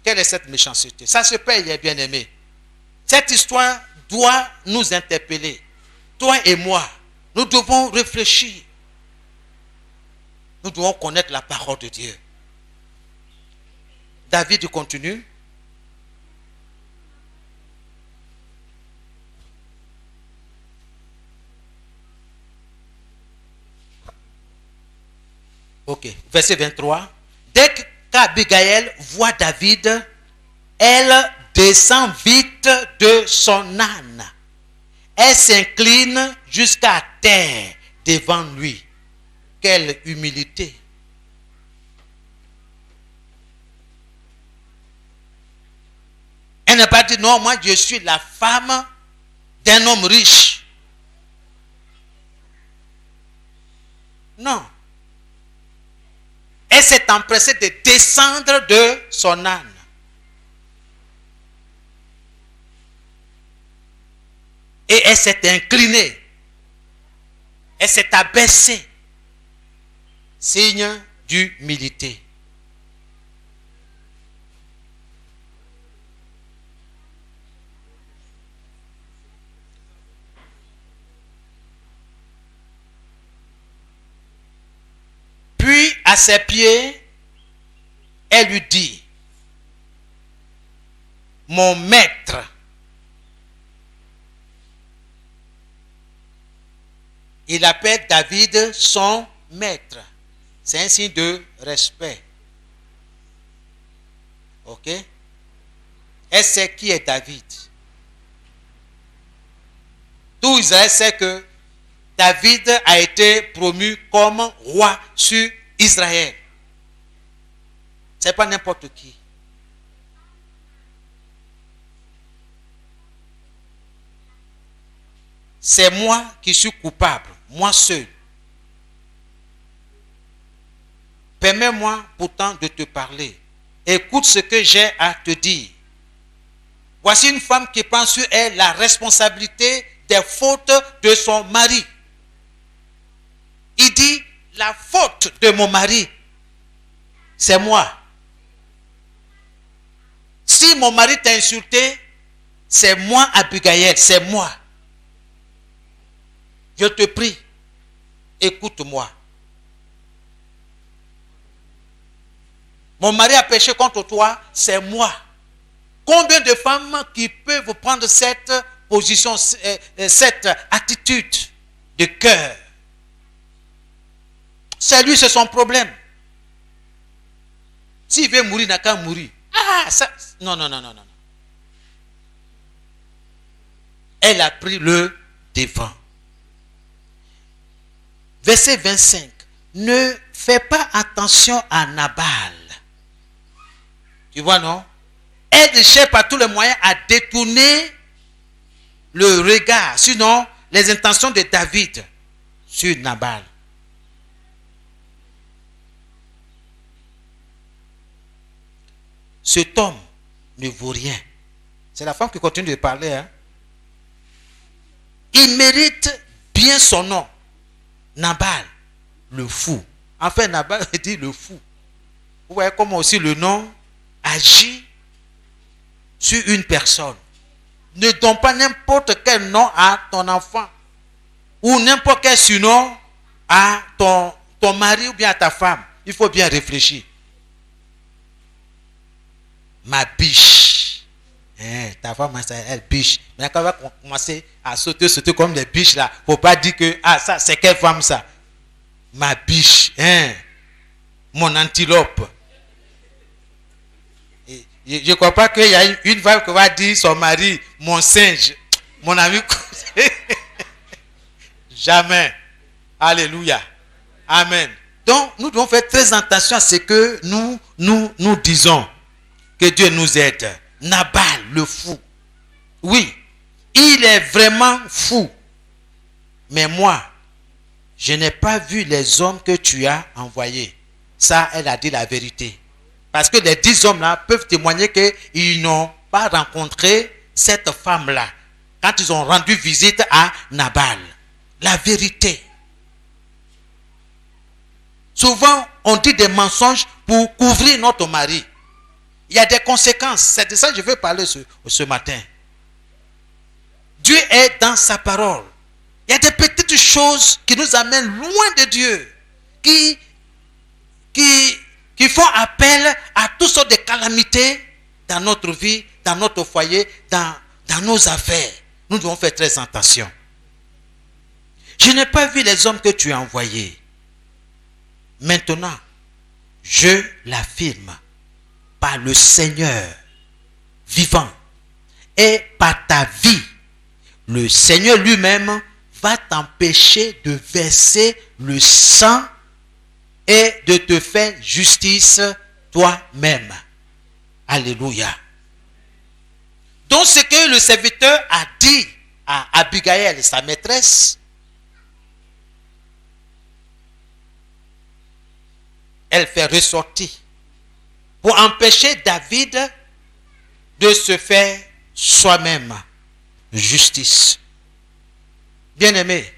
Quelle est cette méchanceté? Ça se paye, les bien-aimés. Cette histoire doit nous interpeller. Toi et moi, nous devons réfléchir. Nous devons connaître la parole de Dieu. David continue. Ok, verset 23. Dès qu'Abigail voit David, elle descend vite de son âne. Elle s'incline jusqu'à terre devant lui. Quelle humilité! Elle n'a pas dit non, moi je suis la femme d'un homme riche. Non. Elle s'est empressée de descendre de son âne. Et elle s'est inclinée. Elle s'est abaissée. Signe d'humilité. Puis, à ses pieds, elle lui dit, mon maître, il appelle David son maître. C'est un signe de respect. Ok? Elle sait qui est David. Tout Israël sait que David a été promu comme roi sur Israël. Ce n'est pas n'importe qui. C'est moi qui suis coupable, moi seul. Permets-moi pourtant de te parler. Écoute ce que j'ai à te dire. Voici une femme qui prend sur elle la responsabilité des fautes de son mari. Il dit, la faute de mon mari, c'est moi. Si mon mari t'a insulté, c'est moi, Abigail, c'est moi. Je te prie, écoute-moi. Mon mari a péché contre toi, c'est moi. Combien de femmes qui peuvent prendre cette position, cette attitude de cœur? C'est lui, c'est son problème. S'il veut mourir, il n'a qu'à mourir. Ah, ça, non. Elle a pris le devant. Verset 25. Ne fais pas attention à Nabal. Tu vois, non? Elle cherche par tous les moyens à détourner le regard, sinon les intentions de David sur Nabal. Cet homme ne vaut rien. C'est la femme qui continue de parler. Hein? Il mérite bien son nom. Nabal, le fou. Enfin, Nabal dit le fou. Vous voyez comment aussi le nom agit sur une personne. Ne donne pas n'importe quel nom à ton enfant. Ou n'importe quel surnom à ton mari ou bien à ta femme. Il faut bien réfléchir. Ma biche. Ta femme, elle biche. Mais quand elle va commencer à sauter comme des biches là, il ne faut pas dire que, ah, ça, c'est quelle femme ça? Ma biche. Mon antilope. Et je ne crois pas qu'il y a une femme qui va dire son mari, mon singe. Mon ami. Jamais. Alléluia. Amen. Donc, nous devons faire très attention à ce que nous disons. Que Dieu nous aide. Nabal, le fou. Oui, il est vraiment fou. Mais moi, je n'ai pas vu les hommes que tu as envoyés. Ça, elle a dit la vérité. Parce que les 10 hommes-là peuvent témoigner qu'ils n'ont pas rencontré cette femme-là. Quand ils ont rendu visite à Nabal. La vérité. Souvent, on dit des mensonges pour couvrir notre mari. Il y a des conséquences. C'est de ça que je veux parler ce matin. Dieu est dans sa parole. Il y a des petites choses qui nous amènent loin de Dieu. Qui font appel à toutes sortes de calamités dans notre vie, dans notre foyer, dans nos affaires. Nous devons faire très attention. Je n'ai pas vu les hommes que tu as envoyés. Maintenant, je l'affirme par le Seigneur vivant et par ta vie, le Seigneur lui-même va t'empêcher de verser le sang et de te faire justice toi-même. Alléluia. Donc ce que le serviteur a dit à Abigail, sa maîtresse, elle fait ressortir pour empêcher David de se faire soi-même justice. Bien-aimé,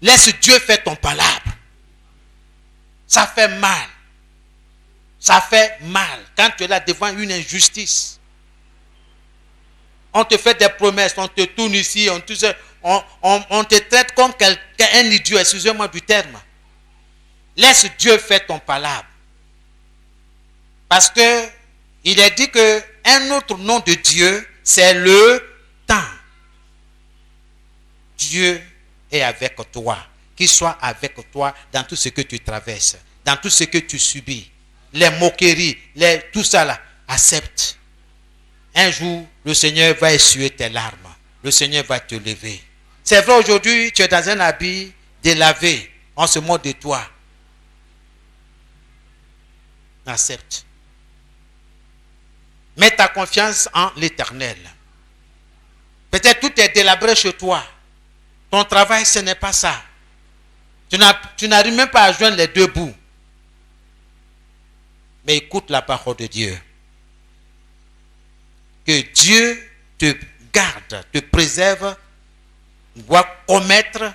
laisse Dieu faire ton palabre. Ça fait mal. Ça fait mal quand tu es là devant une injustice. On te fait des promesses, on te tourne ici, on te traite comme un idiot, excusez-moi du terme. Laisse Dieu faire ton palabre. Parce que il est dit que un autre nom de Dieu, c'est le temps. Dieu est avec toi. Qu'il soit avec toi dans tout ce que tu traverses, dans tout ce que tu subis. Les moqueries, tout ça là, accepte. Un jour, le Seigneur va essuyer tes larmes. Le Seigneur va te lever. C'est vrai, aujourd'hui, tu es dans un habit délavé. On se moque de toi. Accepte. Mets ta confiance en l'Éternel. Peut-être tout est délabré chez toi. Ton travail, ce n'est pas ça. Tu n'arrives même pas à joindre les deux bouts. Mais écoute la parole de Dieu. Que Dieu te garde, te préserve, doit commettre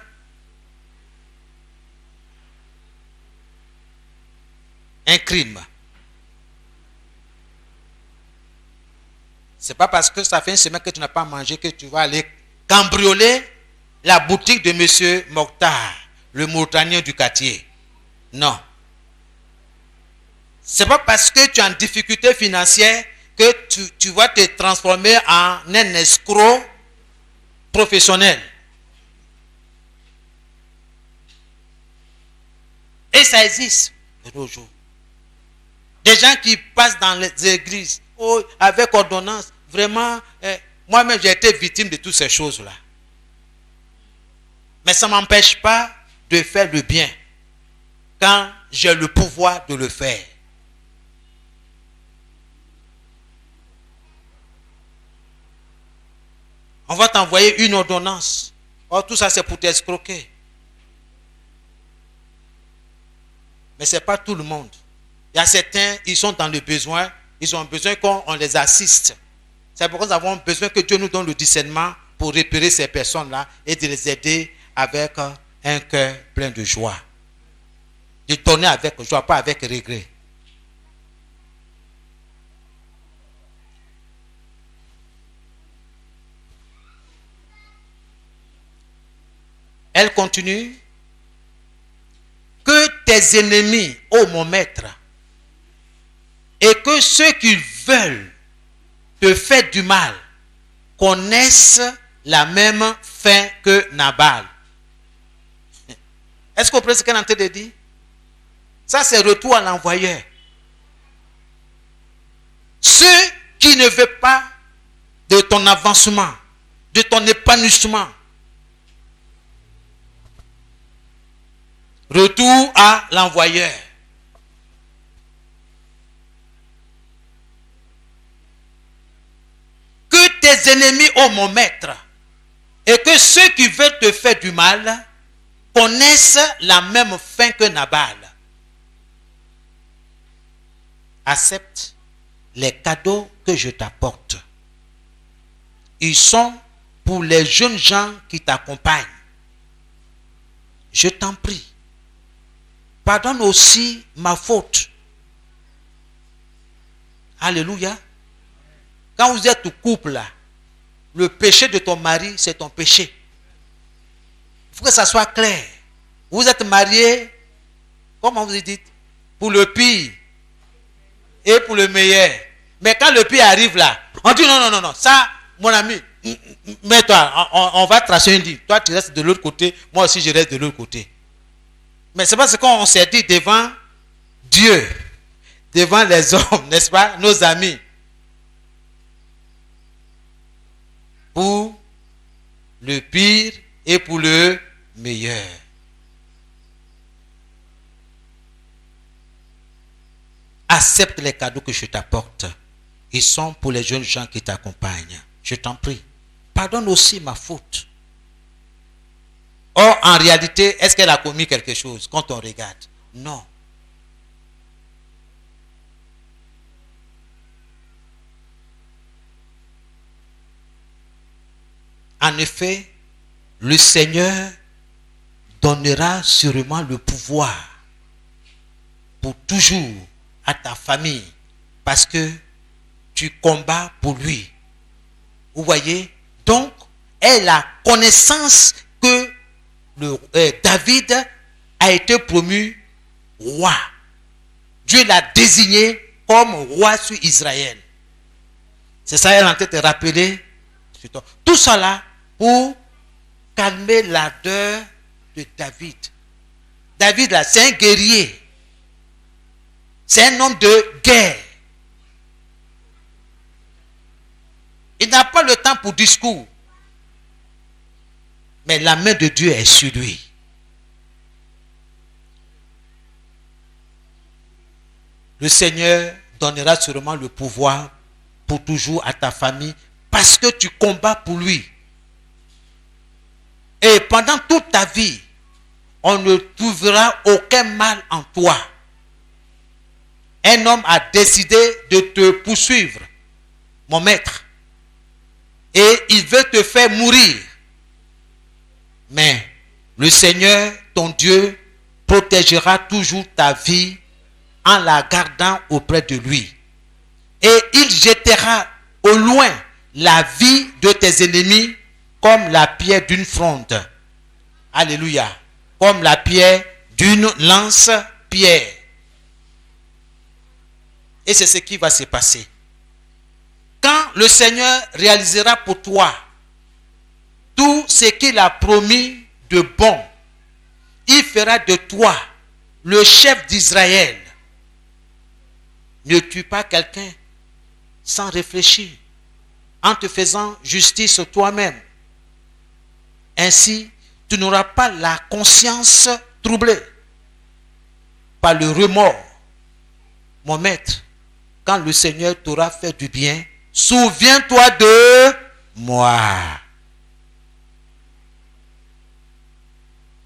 un crime. C'est pas parce que ça fait une semaine que tu n'as pas mangé que tu vas aller cambrioler la boutique de M. Mokhtar, le Mauritanien du quartier. Non. C'est pas parce que tu es en difficulté financière que tu vas te transformer en un escroc professionnel. Et ça existe de nos jours. Des gens qui passent dans les églises avec ordonnance. Vraiment, moi-même j'ai été victime de toutes ces choses-là. Mais ça ne m'empêche pas de faire le bien quand j'ai le pouvoir de le faire. On va t'envoyer une ordonnance. Oh, tout ça c'est pour t'escroquer. Mais ce n'est pas tout le monde. Il y a certains, ils sont dans le besoin, ils ont besoin qu'on les assiste. C'est pourquoi nous avons besoin que Dieu nous donne le discernement pour repérer ces personnes-là et de les aider avec un cœur plein de joie. De donner avec joie, pas avec regret. Elle continue. Que tes ennemis, ô mon maître, et que ceux qui veulent te faire du mal connaissent la même fin que Nabal. Est-ce que vous comprenez ce qu'elle est en train de dire? Ça, c'est retour à l'envoyeur. Ceux qui ne veulent pas de ton avancement, de ton épanouissement. Retour à l'envoyeur. Que tes ennemis, ô mon maître, et que ceux qui veulent te faire du mal connaissent la même fin que Nabal. Accepte les cadeaux que je t'apporte. Ils sont pour les jeunes gens qui t'accompagnent. Je t'en prie. Pardonne aussi ma faute. Alléluia. Quand vous êtes au couple là, le péché de ton mari, c'est ton péché. Il faut que ça soit clair. Vous êtes mariés, comment vous dites, pour le pire et pour le meilleur. Mais quand le pire arrive là, on dit non, ça, mon ami, mets-toi, on va tracer une ligne. Toi, tu restes de l'autre côté, moi aussi, je reste de l'autre côté. Mais c'est parce qu'on s'est dit devant Dieu, devant les hommes, n'est-ce pas, nos amis. pour le pire et pour le meilleur. Accepte les cadeaux que je t'apporte. Ils sont pour les jeunes gens qui t'accompagnent. Je t'en prie. Pardonne aussi ma faute. Or, en réalité, est-ce qu'elle a commis quelque chose quand on regarde? Non. En effet, le Seigneur donnera sûrement le pouvoir pour toujours à ta famille parce que tu combats pour lui. Vous voyez? Donc, est la connaissance que David a été promu roi. Dieu l'a désigné comme roi sur Israël. C'est ça, elle est en train de te rappeler. Tout cela pour calmer l'ardeur de David. David, là, c'est un guerrier. C'est un homme de guerre. Il n'a pas le temps pour discours. Mais la main de Dieu est sur lui. Le Seigneur donnera sûrement le pouvoir pour toujours à ta famille parce que tu combats pour lui. Et pendant toute ta vie, on ne trouvera aucun mal en toi. Un homme a décidé de te poursuivre, mon maître. Et il veut te faire mourir. Mais le Seigneur, ton Dieu, protégera toujours ta vie en la gardant auprès de lui. Et il jettera au loin la vie de tes ennemis comme la pierre d'une fronde. Alléluia. Comme la pierre d'une lance-pierre. Et c'est ce qui va se passer. Quand le Seigneur réalisera pour toi tout ce qu'il a promis de bon, il fera de toi le chef d'Israël. Ne tue pas quelqu'un sans réfléchir, en te faisant justice toi-même. Ainsi, tu n'auras pas la conscience troublée par le remords. Mon maître, quand le Seigneur t'aura fait du bien, souviens-toi de moi.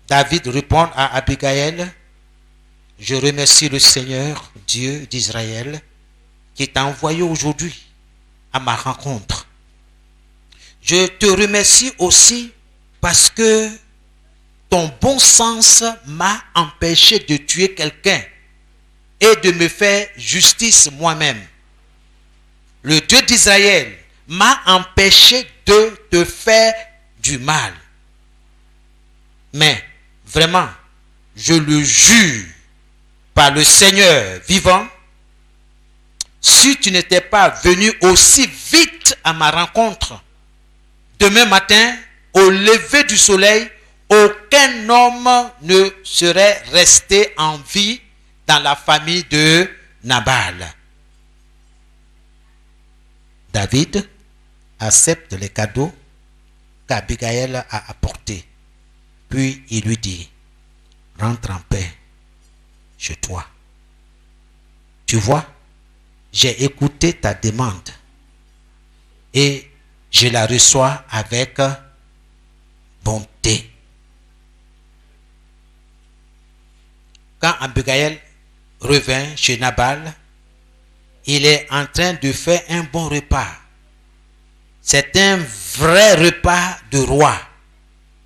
David répond à Abigail, je remercie le Seigneur, Dieu d'Israël, qui t'a envoyé aujourd'hui à ma rencontre. Je te remercie aussi parce que ton bon sens m'a empêché de tuer quelqu'un et de me faire justice moi-même. Le Dieu d'Israël m'a empêché de te faire du mal. Mais vraiment, je le jure par le Seigneur vivant, si tu n'étais pas venu aussi vite à ma rencontre, demain matin, au lever du soleil, aucun homme ne serait resté en vie dans la famille de Nabal. David accepte les cadeaux qu'Abigail a apportés. Puis il lui dit, rentre en paix chez toi. Tu vois, j'ai écouté ta demande et je la reçois avec bonté. Quand Abigail revint chez Nabal, il est en train de faire un bon repas. C'est un vrai repas de roi.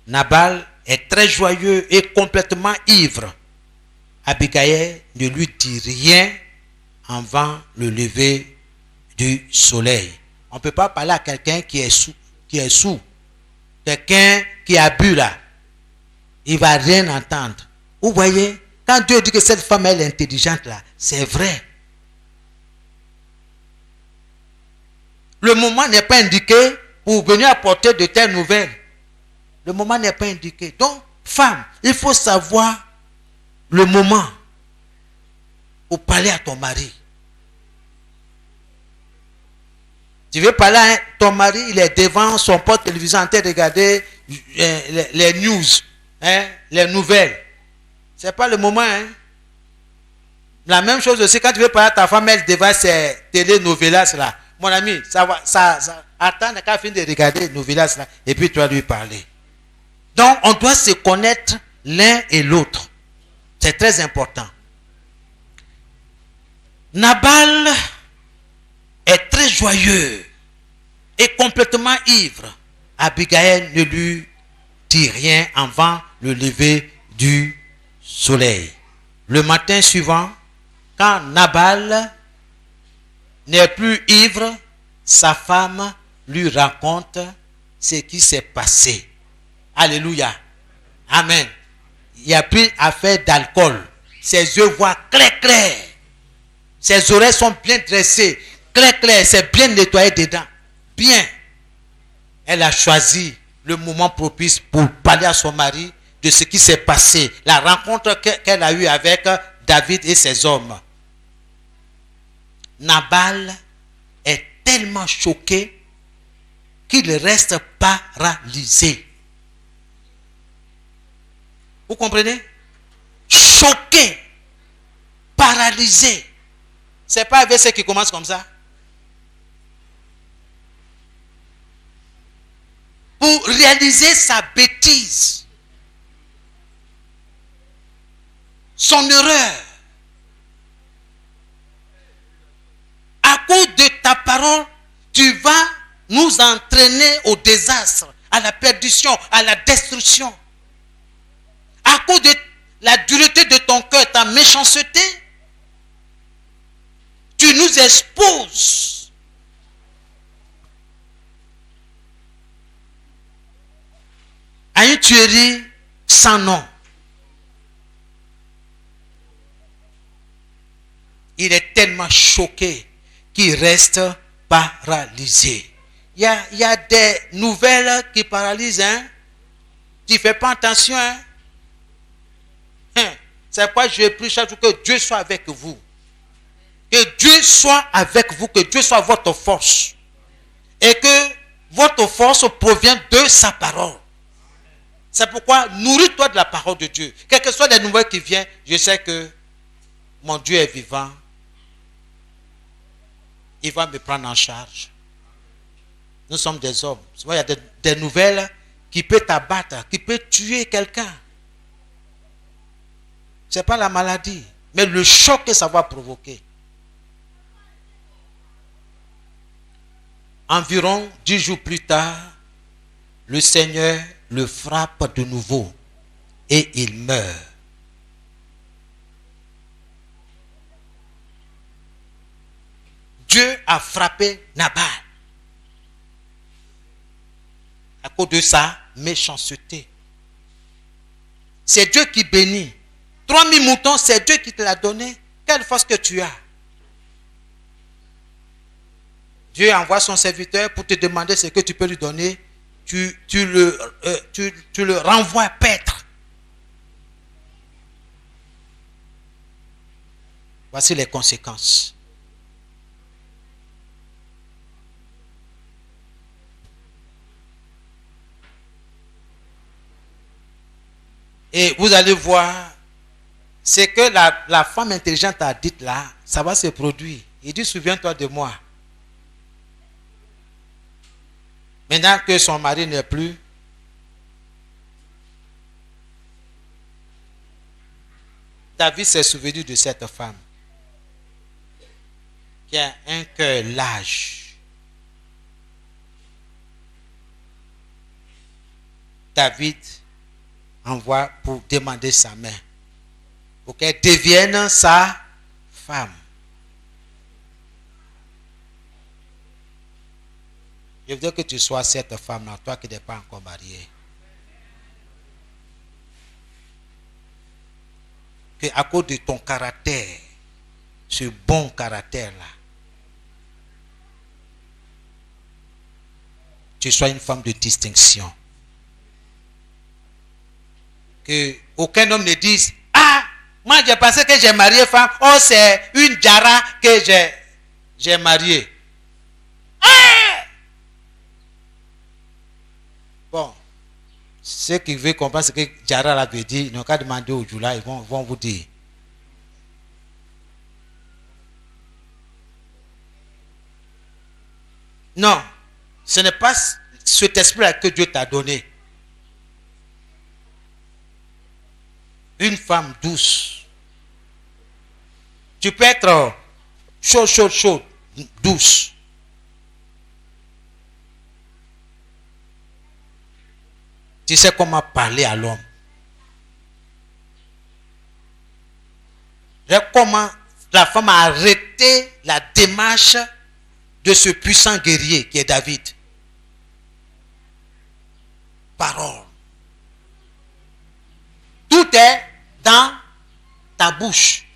Nabal est très joyeux et complètement ivre. Abigail ne lui dit rien avant le lever du soleil. On ne peut pas parler à quelqu'un qui est sous. Quelqu'un qui a bu là. Il ne va rien entendre. Vous voyez, quand Dieu dit que cette femme elle est intelligente là, c'est vrai. Le moment n'est pas indiqué pour venir apporter de telles nouvelles. Le moment n'est pas indiqué. Donc, femme, il faut savoir le moment pour parler à ton mari. Tu veux parler à ton mari, il est devant son poste télévision en train de regarder les news, hein, les nouvelles. Ce n'est pas le moment. Hein. La même chose aussi, quand tu veux parler à ta femme, elle devant ces télénovelas là. Mon ami, attends qu'elle finisse de regarder les novelas là, et puis tu vas lui parler. Donc, on doit se connaître l'un et l'autre. C'est très important. Nabal est très joyeux et complètement ivre. Abigail ne lui dit rien avant le lever du soleil. Le matin suivant, quand Nabal n'est plus ivre, sa femme lui raconte ce qui s'est passé. Alléluia. Amen. Il n'y a plus affaire d'alcool. Ses yeux voient clair. Ses oreilles sont bien dressées. Clair. C'est bien nettoyé dedans. Bien. Elle a choisi le moment propice pour parler à son mari de ce qui s'est passé. La rencontre qu'elle a eue avec David et ses hommes. Nabal est tellement choqué qu'il reste paralysé. Vous comprenez? Choqué, paralysé. C'est pas un verset qui commence comme ça. Pour réaliser sa bêtise, son erreur. À cause de ta parole, tu vas nous entraîner au désastre, à la perdition, à la destruction. À cause de la dureté de ton cœur, ta méchanceté, tu nous exposes à une tuerie sans nom. Il est tellement choqué qu'il reste paralysé. Il y a des nouvelles qui paralysent. Hein? Tu ne fais pas attention. Hein? C'est pourquoi je prie chaque jour que Dieu soit avec vous. Que Dieu soit avec vous, que Dieu soit votre force. Et que votre force provient de sa parole. C'est pourquoi nourris-toi de la parole de Dieu. Quelles que soient les nouvelles qui viennent, je sais que mon Dieu est vivant. Il va me prendre en charge. Nous sommes des hommes. Il y a des nouvelles qui peuvent t'abattre, qui peuvent tuer quelqu'un. Ce n'est pas la maladie, mais le choc que ça va provoquer. Environ 10 jours plus tard, le Seigneur le frappe de nouveau et il meurt. Dieu a frappé Nabal à cause de sa méchanceté. C'est Dieu qui bénit. 3000 moutons, c'est Dieu qui te l'a donné. Quelle force que tu as. Dieu envoie son serviteur pour te demander ce que tu peux lui donner. Tu le renvoies paître. Voici les conséquences. Et vous allez voir, c'est que la femme intelligente a dit là, ça va se produire. Il dit, souviens-toi de moi. Maintenant que son mari n'est plus, David s'est souvenu de cette femme qui a un cœur lâche. David envoie pour demander sa main, pour qu'elle devienne sa femme. Je veux que tu sois cette femme-là, toi qui n'es pas encore mariée. Que à cause de ton caractère, ce bon caractère-là, tu sois une femme de distinction. Que aucun homme ne dise, ah, moi j'ai pensé que j'ai marié femme, oh c'est une Jara que j'ai mariée. Ah! Bon, ceux qui veulent comprendre ce que Jara avait dit, ils n'ont qu'à demander au Jula, ils vont vous dire. Non, ce n'est pas cet esprit-là que Dieu t'a donné. Une femme douce. Tu peux être chaud, douce. Tu sais comment parler à l'homme. Comment la femme a arrêté la démarche de ce puissant guerrier qui est David. Parole. Tout est dans ta bouche,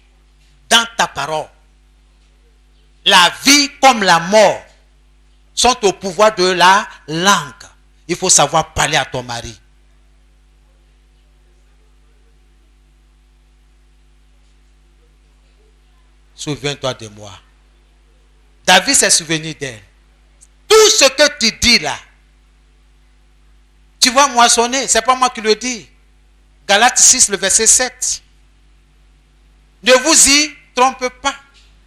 dans ta parole. La vie comme la mort sont au pouvoir de la langue. Il faut savoir parler à ton mari. Souviens-toi de moi. David s'est souvenu d'elle. Tout ce que tu dis là, tu vas moissonner. Ce n'est pas moi qui le dis. Galates 6, le verset 7. Ne vous y trompe pas.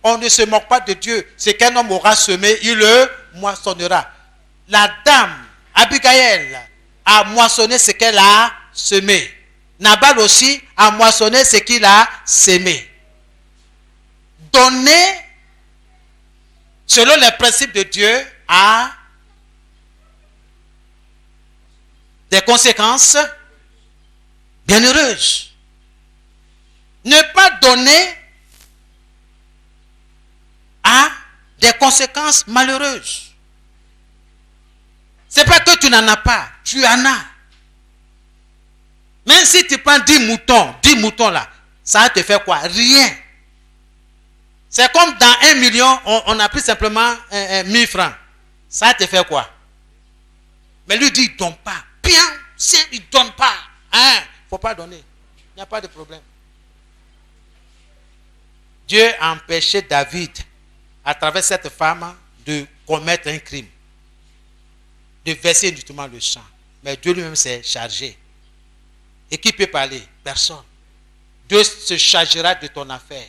On ne se moque pas de Dieu. Ce qu'un homme aura semé, il le moissonnera. La dame, Abigail, a moissonné ce qu'elle a semé. Nabal aussi a moissonné ce qu'il a semé. Donner, selon les principes de Dieu, a des conséquences bienheureuses. Ne pas donner a des conséquences malheureuses. Ce n'est pas que tu n'en as pas, tu en as. Même si tu prends 10 moutons là, ça va te faire quoi? Rien. C'est comme dans 1 million, on a pris simplement 1000 francs. Ça va te faire quoi? Mais lui dit, il ne donne pas. Bien, il ne donne pas. Il ne faut pas donner. Il n'y a pas de problème. Dieu a empêché David, à travers cette femme, de commettre un crime. De verser inutilement le sang. Mais Dieu lui-même s'est chargé. Et qui peut parler? Personne. Dieu se chargera de ton affaire.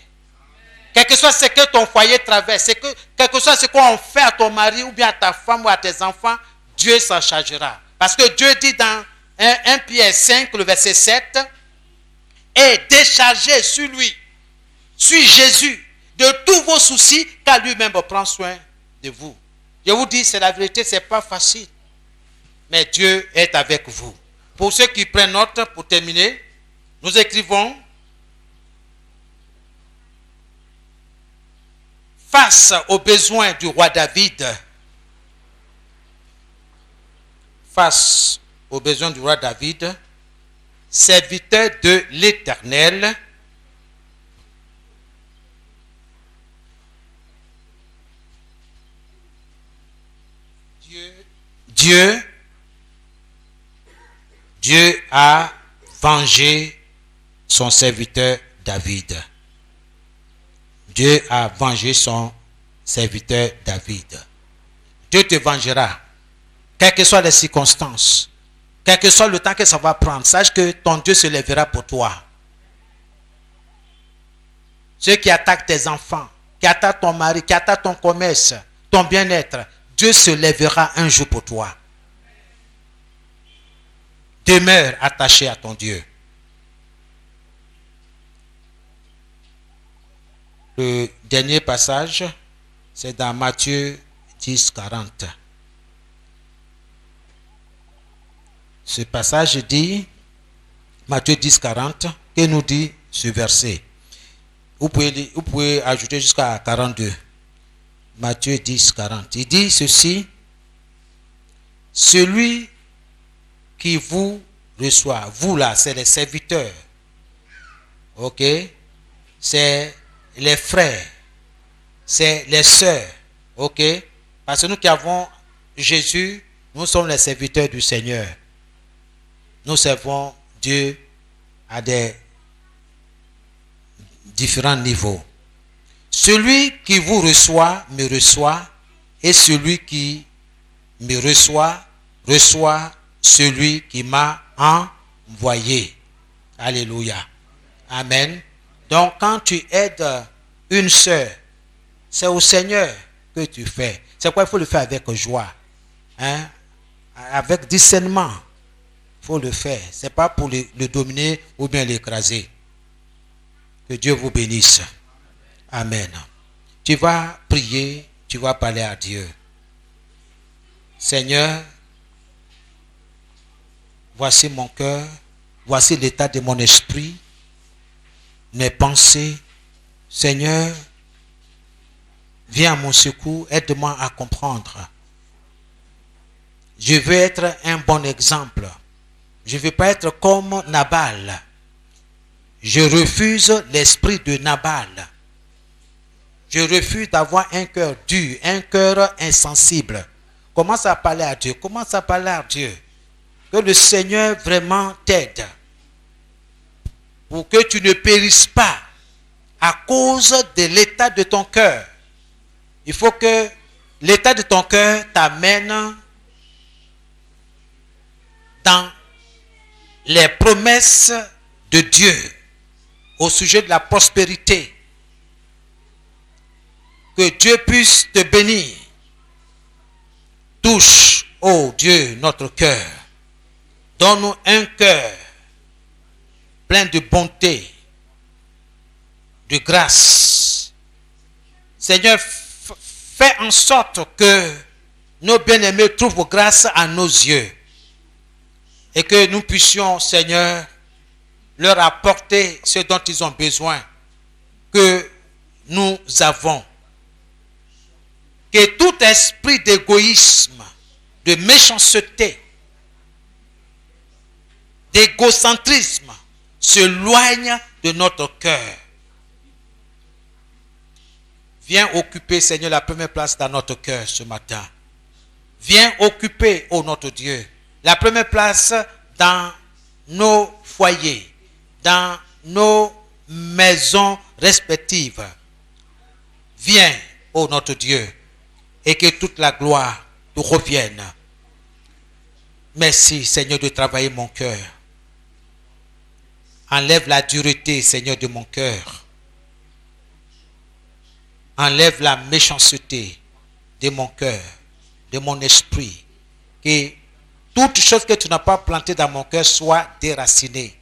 Quel que soit ce que ton foyer traverse, quel que soit ce qu'on fait à ton mari ou bien à ta femme ou à tes enfants, Dieu s'en chargera. Parce que Dieu dit dans 1 Pierre 5, le verset 7, et déchargez sur lui, sur Jésus, de tous vos soucis, car lui-même prend soin de vous. Je vous dis, c'est la vérité, ce n'est pas facile. Mais Dieu est avec vous. Pour ceux qui prennent note, pour terminer, nous écrivons: face aux besoins du roi David, face aux besoins du roi David, serviteur de l'Éternel, Dieu a vengé son serviteur David. Dieu a vengé son serviteur David. Dieu te vengera. Quelles que soient les circonstances, quel que soit le temps que ça va prendre, sache que ton Dieu se lèvera pour toi. Ceux qui attaquent tes enfants, qui attaquent ton mari, qui attaquent ton commerce, ton bien-être, Dieu se lèvera un jour pour toi. Demeure attaché à ton Dieu. Le dernier passage, c'est dans Matthieu 10, 40. Ce passage dit, Matthieu 10, 40, que nous dit ce verset. Vous pouvez ajouter jusqu'à 42. Matthieu 10, 40. Il dit ceci: celui qui vous reçoit, vous là, c'est les serviteurs. Ok? C'est les frères, c'est les sœurs. Ok? Parce que nous qui avons Jésus, nous sommes les serviteurs du Seigneur. Nous servons Dieu à des différents niveaux. Celui qui vous reçoit, me reçoit, et celui qui me reçoit, reçoit celui qui m'a envoyé. Alléluia. Amen. Donc, quand tu aides une sœur, c'est au Seigneur que tu fais. C'est quoi? Il faut le faire avec joie. Hein? Avec discernement. Il faut le faire. Ce n'est pas pour le dominer ou bien l'écraser. Que Dieu vous bénisse. Amen. Tu vas prier, tu vas parler à Dieu. Seigneur, voici mon cœur, voici l'état de mon esprit, mes pensées. Seigneur, viens à mon secours, aide-moi à comprendre. Je veux être un bon exemple. Je ne veux pas être comme Nabal. Je refuse l'esprit de Nabal. Je refuse d'avoir un cœur dur, un cœur insensible. Commence à parler à Dieu. Commence à parler à Dieu. Que le Seigneur vraiment t'aide. Pour que tu ne périsses pas à cause de l'état de ton cœur. Il faut que l'état de ton cœur t'amène dans les promesses de Dieu au sujet de la prospérité. Que Dieu puisse te bénir. Touche, ô Dieu, notre cœur. Donne-nous un cœur plein de bonté, de grâce. Seigneur, fais en sorte que nos bien-aimés trouvent grâce à nos yeux. Et que nous puissions, Seigneur, leur apporter ce dont ils ont besoin, que nous avons. Que tout esprit d'égoïsme, de méchanceté, d'égocentrisme s'éloigne de notre cœur. Viens occuper, Seigneur, la première place dans notre cœur ce matin. Viens occuper, ô notre Dieu, la première place dans nos foyers, dans nos maisons respectives. Viens, ô notre Dieu, et que toute la gloire te revienne. Merci, Seigneur, de travailler mon cœur. Enlève la dureté, Seigneur, de mon cœur. Enlève la méchanceté de mon cœur, de mon esprit. Que toute chose que tu n'as pas plantée dans mon cœur soit déracinée.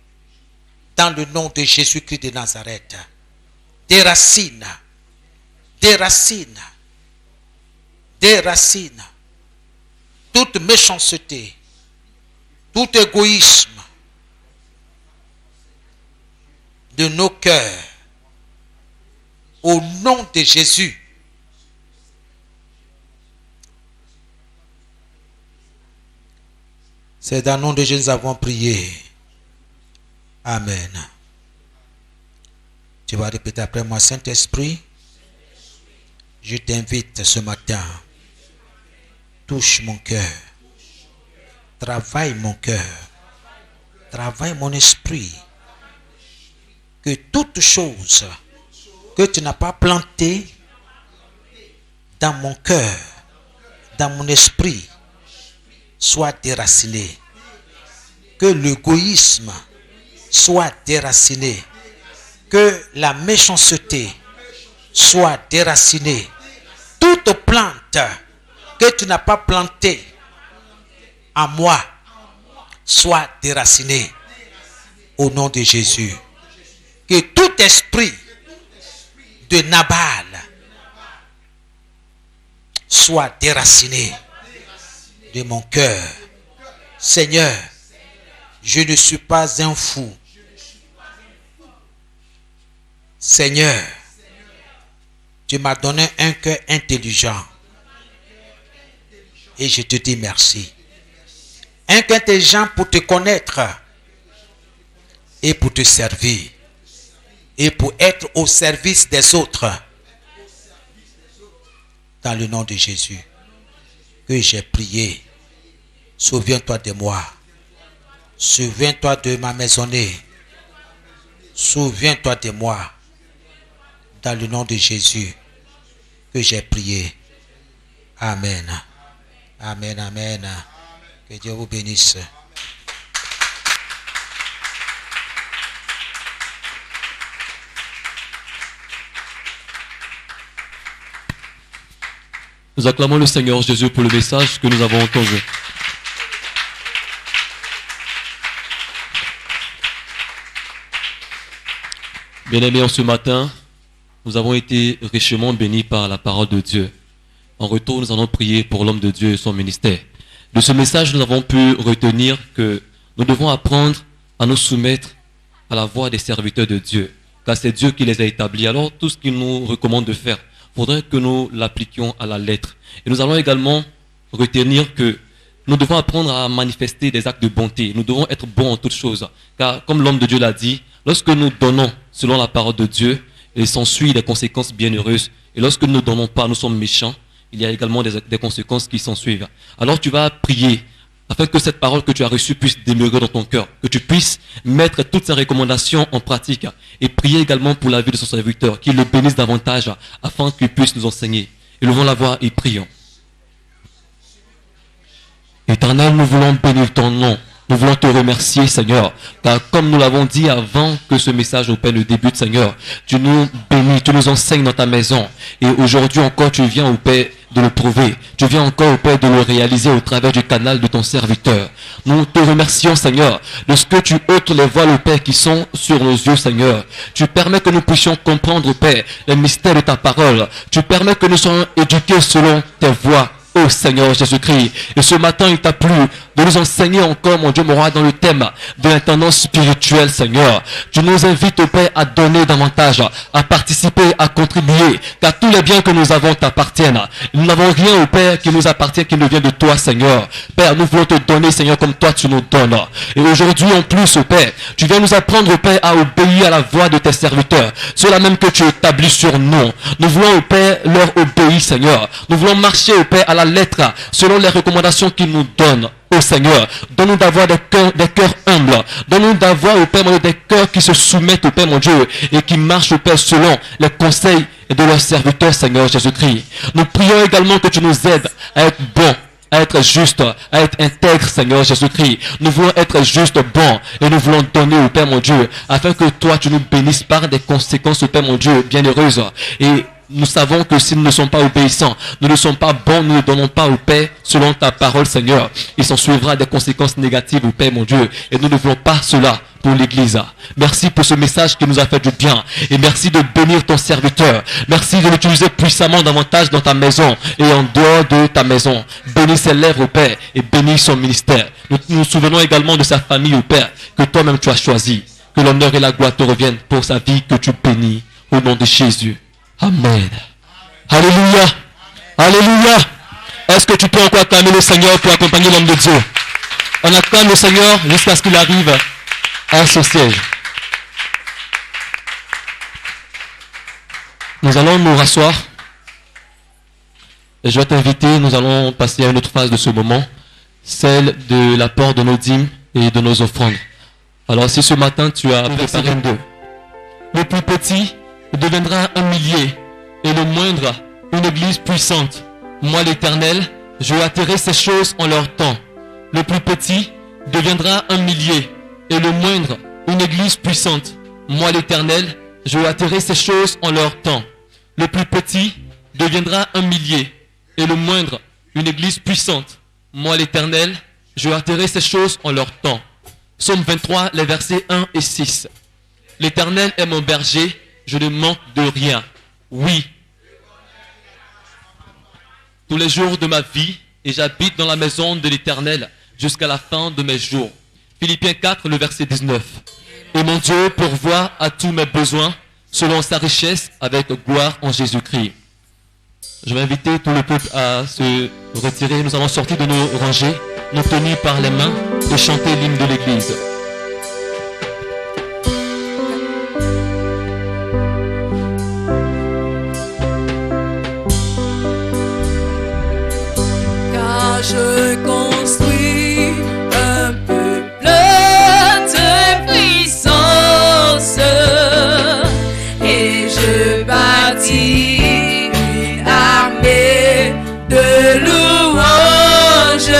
Dans le nom de Jésus-Christ de Nazareth. Déracine. Déracine. Déracine. Toute méchanceté. Tout égoïsme de nos cœurs. Au nom de Jésus. C'est dans le nom de Jésus que nous avons prié. Amen. Tu vas répéter après moi, Saint-Esprit, je t'invite ce matin. Touche mon cœur. Travaille mon cœur. Travaille mon esprit. Que toute chose que tu n'as pas plantée dans mon cœur, dans mon esprit, soit déracinée. Que l'égoïsme soit déraciné. Que la méchanceté soit déracinée. Toute plante que tu n'as pas plantée en moi soit déracinée. Au nom de Jésus. Que tout esprit de Nabal soit déraciné de mon cœur. Seigneur, je ne suis pas un fou. Seigneur, tu m'as donné un cœur intelligent. Et je te dis merci. Un cœur intelligent pour te connaître et pour te servir. Et pour être au service des autres. Dans le nom de Jésus. Que j'ai prié. Souviens-toi de moi. Souviens-toi de ma maisonnée. Souviens-toi de moi. Dans le nom de Jésus. Que j'ai prié. Amen. Amen, amen. Que Dieu vous bénisse. Nous acclamons le Seigneur Jésus pour le message que nous avons entendu. Bien-aimés, en ce matin, nous avons été richement bénis par la parole de Dieu. En retour, nous allons prier pour l'homme de Dieu et son ministère. De ce message, nous avons pu retenir que nous devons apprendre à nous soumettre à la voix des serviteurs de Dieu, car c'est Dieu qui les a établis. Alors, tout ce qu'il nous recommande de faire, il faudrait que nous l'appliquions à la lettre. Et nous allons également retenir que nous devons apprendre à manifester des actes de bonté. Nous devons être bons en toutes choses. Car comme l'homme de Dieu l'a dit, lorsque nous donnons selon la parole de Dieu, il s'ensuit des conséquences bienheureuses. Et lorsque nous ne donnons pas, nous sommes méchants, il y a également des conséquences qui s'en suivent. Alors tu vas prier afin que cette parole que tu as reçue puisse demeurer dans ton cœur, que tu puisses mettre toutes ces recommandations en pratique et prier également pour la vie de son serviteur, qu'il le bénisse davantage afin qu'il puisse nous enseigner. Élevons la voix et prions. Éternel, nous voulons bénir ton nom. Nous voulons te remercier, Seigneur, car comme nous l'avons dit avant que ce message au Père ne débute, Seigneur, tu nous bénis, tu nous enseignes dans ta maison. Et aujourd'hui encore, tu viens au Père de le prouver. Tu viens encore au Père de le réaliser au travers du canal de ton serviteur. Nous te remercions, Seigneur, de ce que tu ôtes les voiles, au Père, qui sont sur nos yeux, Seigneur. Tu permets que nous puissions comprendre, Père, les mystères de ta parole. Tu permets que nous soyons éduqués selon tes voies. Oh Seigneur Jésus-Christ, et ce matin il t'a plu de nous enseigner encore, mon Dieu, mon roi, dans le thème de l'intendance spirituelle, Seigneur. Tu nous invites, au Père, à donner davantage, à participer, à contribuer, car tous les biens que nous avons t'appartiennent. Nous n'avons rien, au Père, qui nous appartient, qui nous vient de toi, Seigneur. Père, nous voulons te donner, Seigneur, comme toi tu nous donnes. Et aujourd'hui, en plus, au Père, tu viens nous apprendre, au Père, à obéir à la voix de tes serviteurs, cela même que tu établis sur nous. Nous voulons, au Père, leur obéir, Seigneur. Nous voulons marcher, au Père, à la lettre, selon les recommandations qu'ils nous donnent. Ô Seigneur, donne-nous d'avoir des cœurs humbles. Donne-nous d'avoir, au Père, mon Dieu, des cœurs qui se soumettent, au Père, mon Dieu, et qui marchent, au Père, selon les conseils de leurs serviteurs, Seigneur Jésus-Christ. Nous prions également que tu nous aides à être bons, à être justes, à être intègres, Seigneur Jésus-Christ. Nous voulons être justes, bons, et nous voulons donner, au Père, mon Dieu, afin que toi, tu nous bénisses par des conséquences, au Père, mon Dieu, bienheureuses. Et nous savons que si nous ne sommes pas obéissants, nous ne sommes pas bons, nous ne donnons pas au Père selon ta parole, Seigneur. Il s'en suivra des conséquences négatives, au Père, mon Dieu. Et nous ne voulons pas cela pour l'Église. Merci pour ce message qui nous a fait du bien. Et merci de bénir ton serviteur. Merci de l'utiliser puissamment davantage dans ta maison et en dehors de ta maison. Bénis ses lèvres, au Père, et bénis son ministère. Nous nous souvenons également de sa famille, au Père, que toi-même tu as choisi. Que l'honneur et la gloire te reviennent pour sa vie que tu bénis. Au nom de Jésus. Amen. Alléluia. Alléluia. Est-ce que tu peux encore acclamer le Seigneur pour accompagner l'homme de Dieu? On acclame le Seigneur jusqu'à ce qu'il arrive à son siège. Nous allons nous rasseoir. Et je vais t'inviter, nous allons passer à une autre phase de ce moment, celle de l'apport de nos dîmes et de nos offrandes. Alors si ce matin tu as préparé deux, le plus petit deviendra un millier, et le moindre une église puissante. Moi l'Éternel, je hâterai ces choses en leur temps. Le plus petit deviendra un millier, et le moindre une église puissante. Moi l'Éternel, je hâterai ces choses en leur temps. Le plus petit deviendra un millier, et le moindre une église puissante. Moi l'Éternel, je hâterai ces choses en leur temps. Psaume 23, les versets 1 et 6. L'Éternel est mon berger, je ne manque de rien. Oui. Tous les jours de ma vie, et j'habite dans la maison de l'Éternel jusqu'à la fin de mes jours. Philippiens 4, le verset 19. Et mon Dieu pourvoit à tous mes besoins selon sa richesse avec gloire en Jésus-Christ. Je vais inviter tout le peuple à se retirer. Nous allons sortir de nos rangées, nous tenir par les mains et chanter l'hymne de l'Église. Je construis un peuple de puissance et je bâtis une armée de louanges.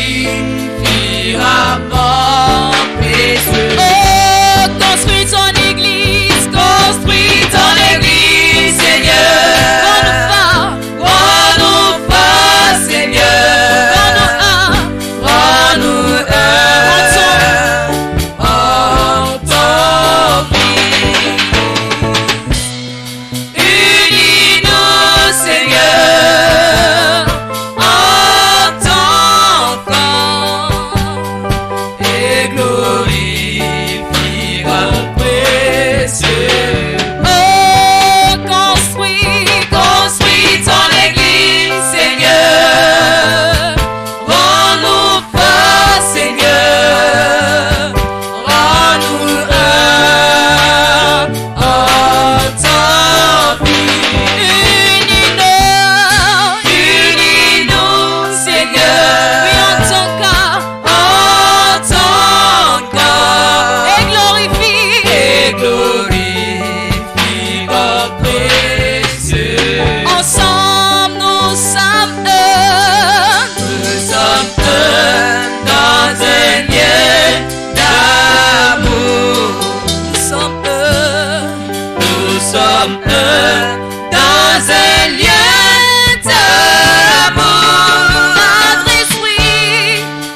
glorifiera mon précieux. Oh, construis ton église, Construis ton église, Seigneur. rends-nous forts, Rends-nous forts, Seigneur. rends-nous un. Rends-nous un en ton Fils. Unis-nous, Seigneur, en ton corps et glorifiera le précieux. Oh, construis Construis ton église, Seigneur. Rends-nous forts, Seigneur. Rends-nous un en ton Fils. Unis-nous, Seigneur. oui, en ton corps, En ton corps et glorifie. et glorifiera le précieux. Ensemble, nous sommes un. Nous sommes un dans un lien d'amour. Nous sommes un. Nous sommes un dans un lien d'amour.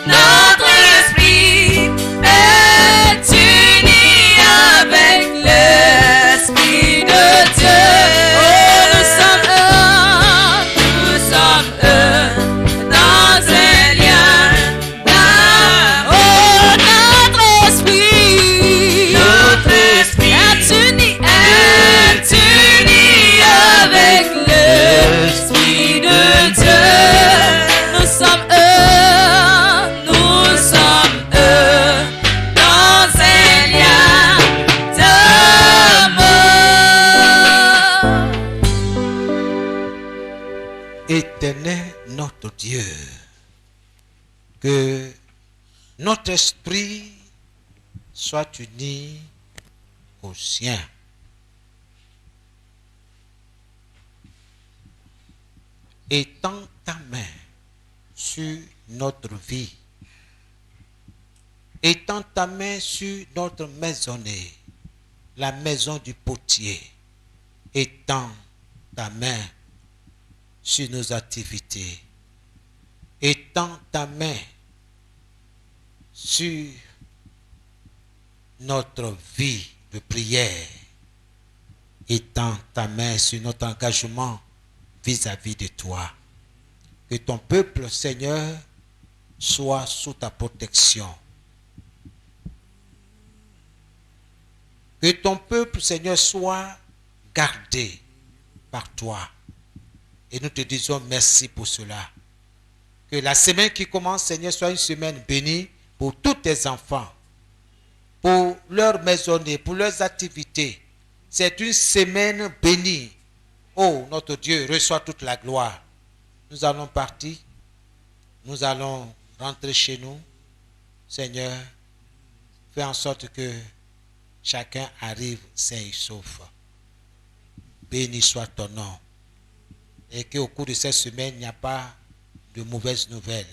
Notre esprit est uni avec l'Esprit de Dieu. Oh, nous sommes un. Nous sommes un dans un lien d'amour. Oh, notre esprit est uni. est uni avec l'Esprit de Dieu. Nous sommes un. Nous sommes un dans un lien d'amour. Éternel notre Dieu, que notre esprit soit uni au sien. Étends ta main sur notre vie. Étends ta main sur notre maisonnée, la maison du potier. Étends ta main sur nos activités. Étends ta main sur notre vie de prière. Étends ta main sur notre engagement vis-à-vis de toi. Que ton peuple, Seigneur, soit sous ta protection. Que ton peuple, Seigneur, soit gardé par toi. Et nous te disons merci pour cela. Que la semaine qui commence, Seigneur, soit une semaine bénie pour tous tes enfants, pour leurs maisonnées, pour leurs activités. C'est une semaine bénie. Oh, notre Dieu, reçois toute la gloire. Nous allons partir. Nous allons rentrer chez nous. Seigneur, fais en sorte que chacun arrive sain et sauf. Béni soit ton nom. Et qu'au cours de cette semaine, il n'y a pas de mauvaises nouvelles.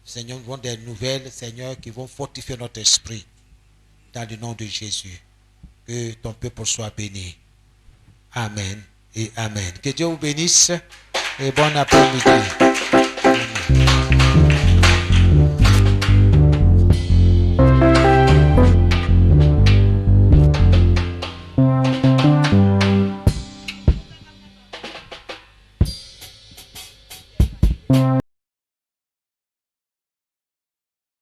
Seigneur, nous avons des nouvelles, Seigneur, qui vont fortifier notre esprit. Dans le nom de Jésus. Que ton peuple soit béni. Amen et amen. Que Dieu vous bénisse et bon après-midi.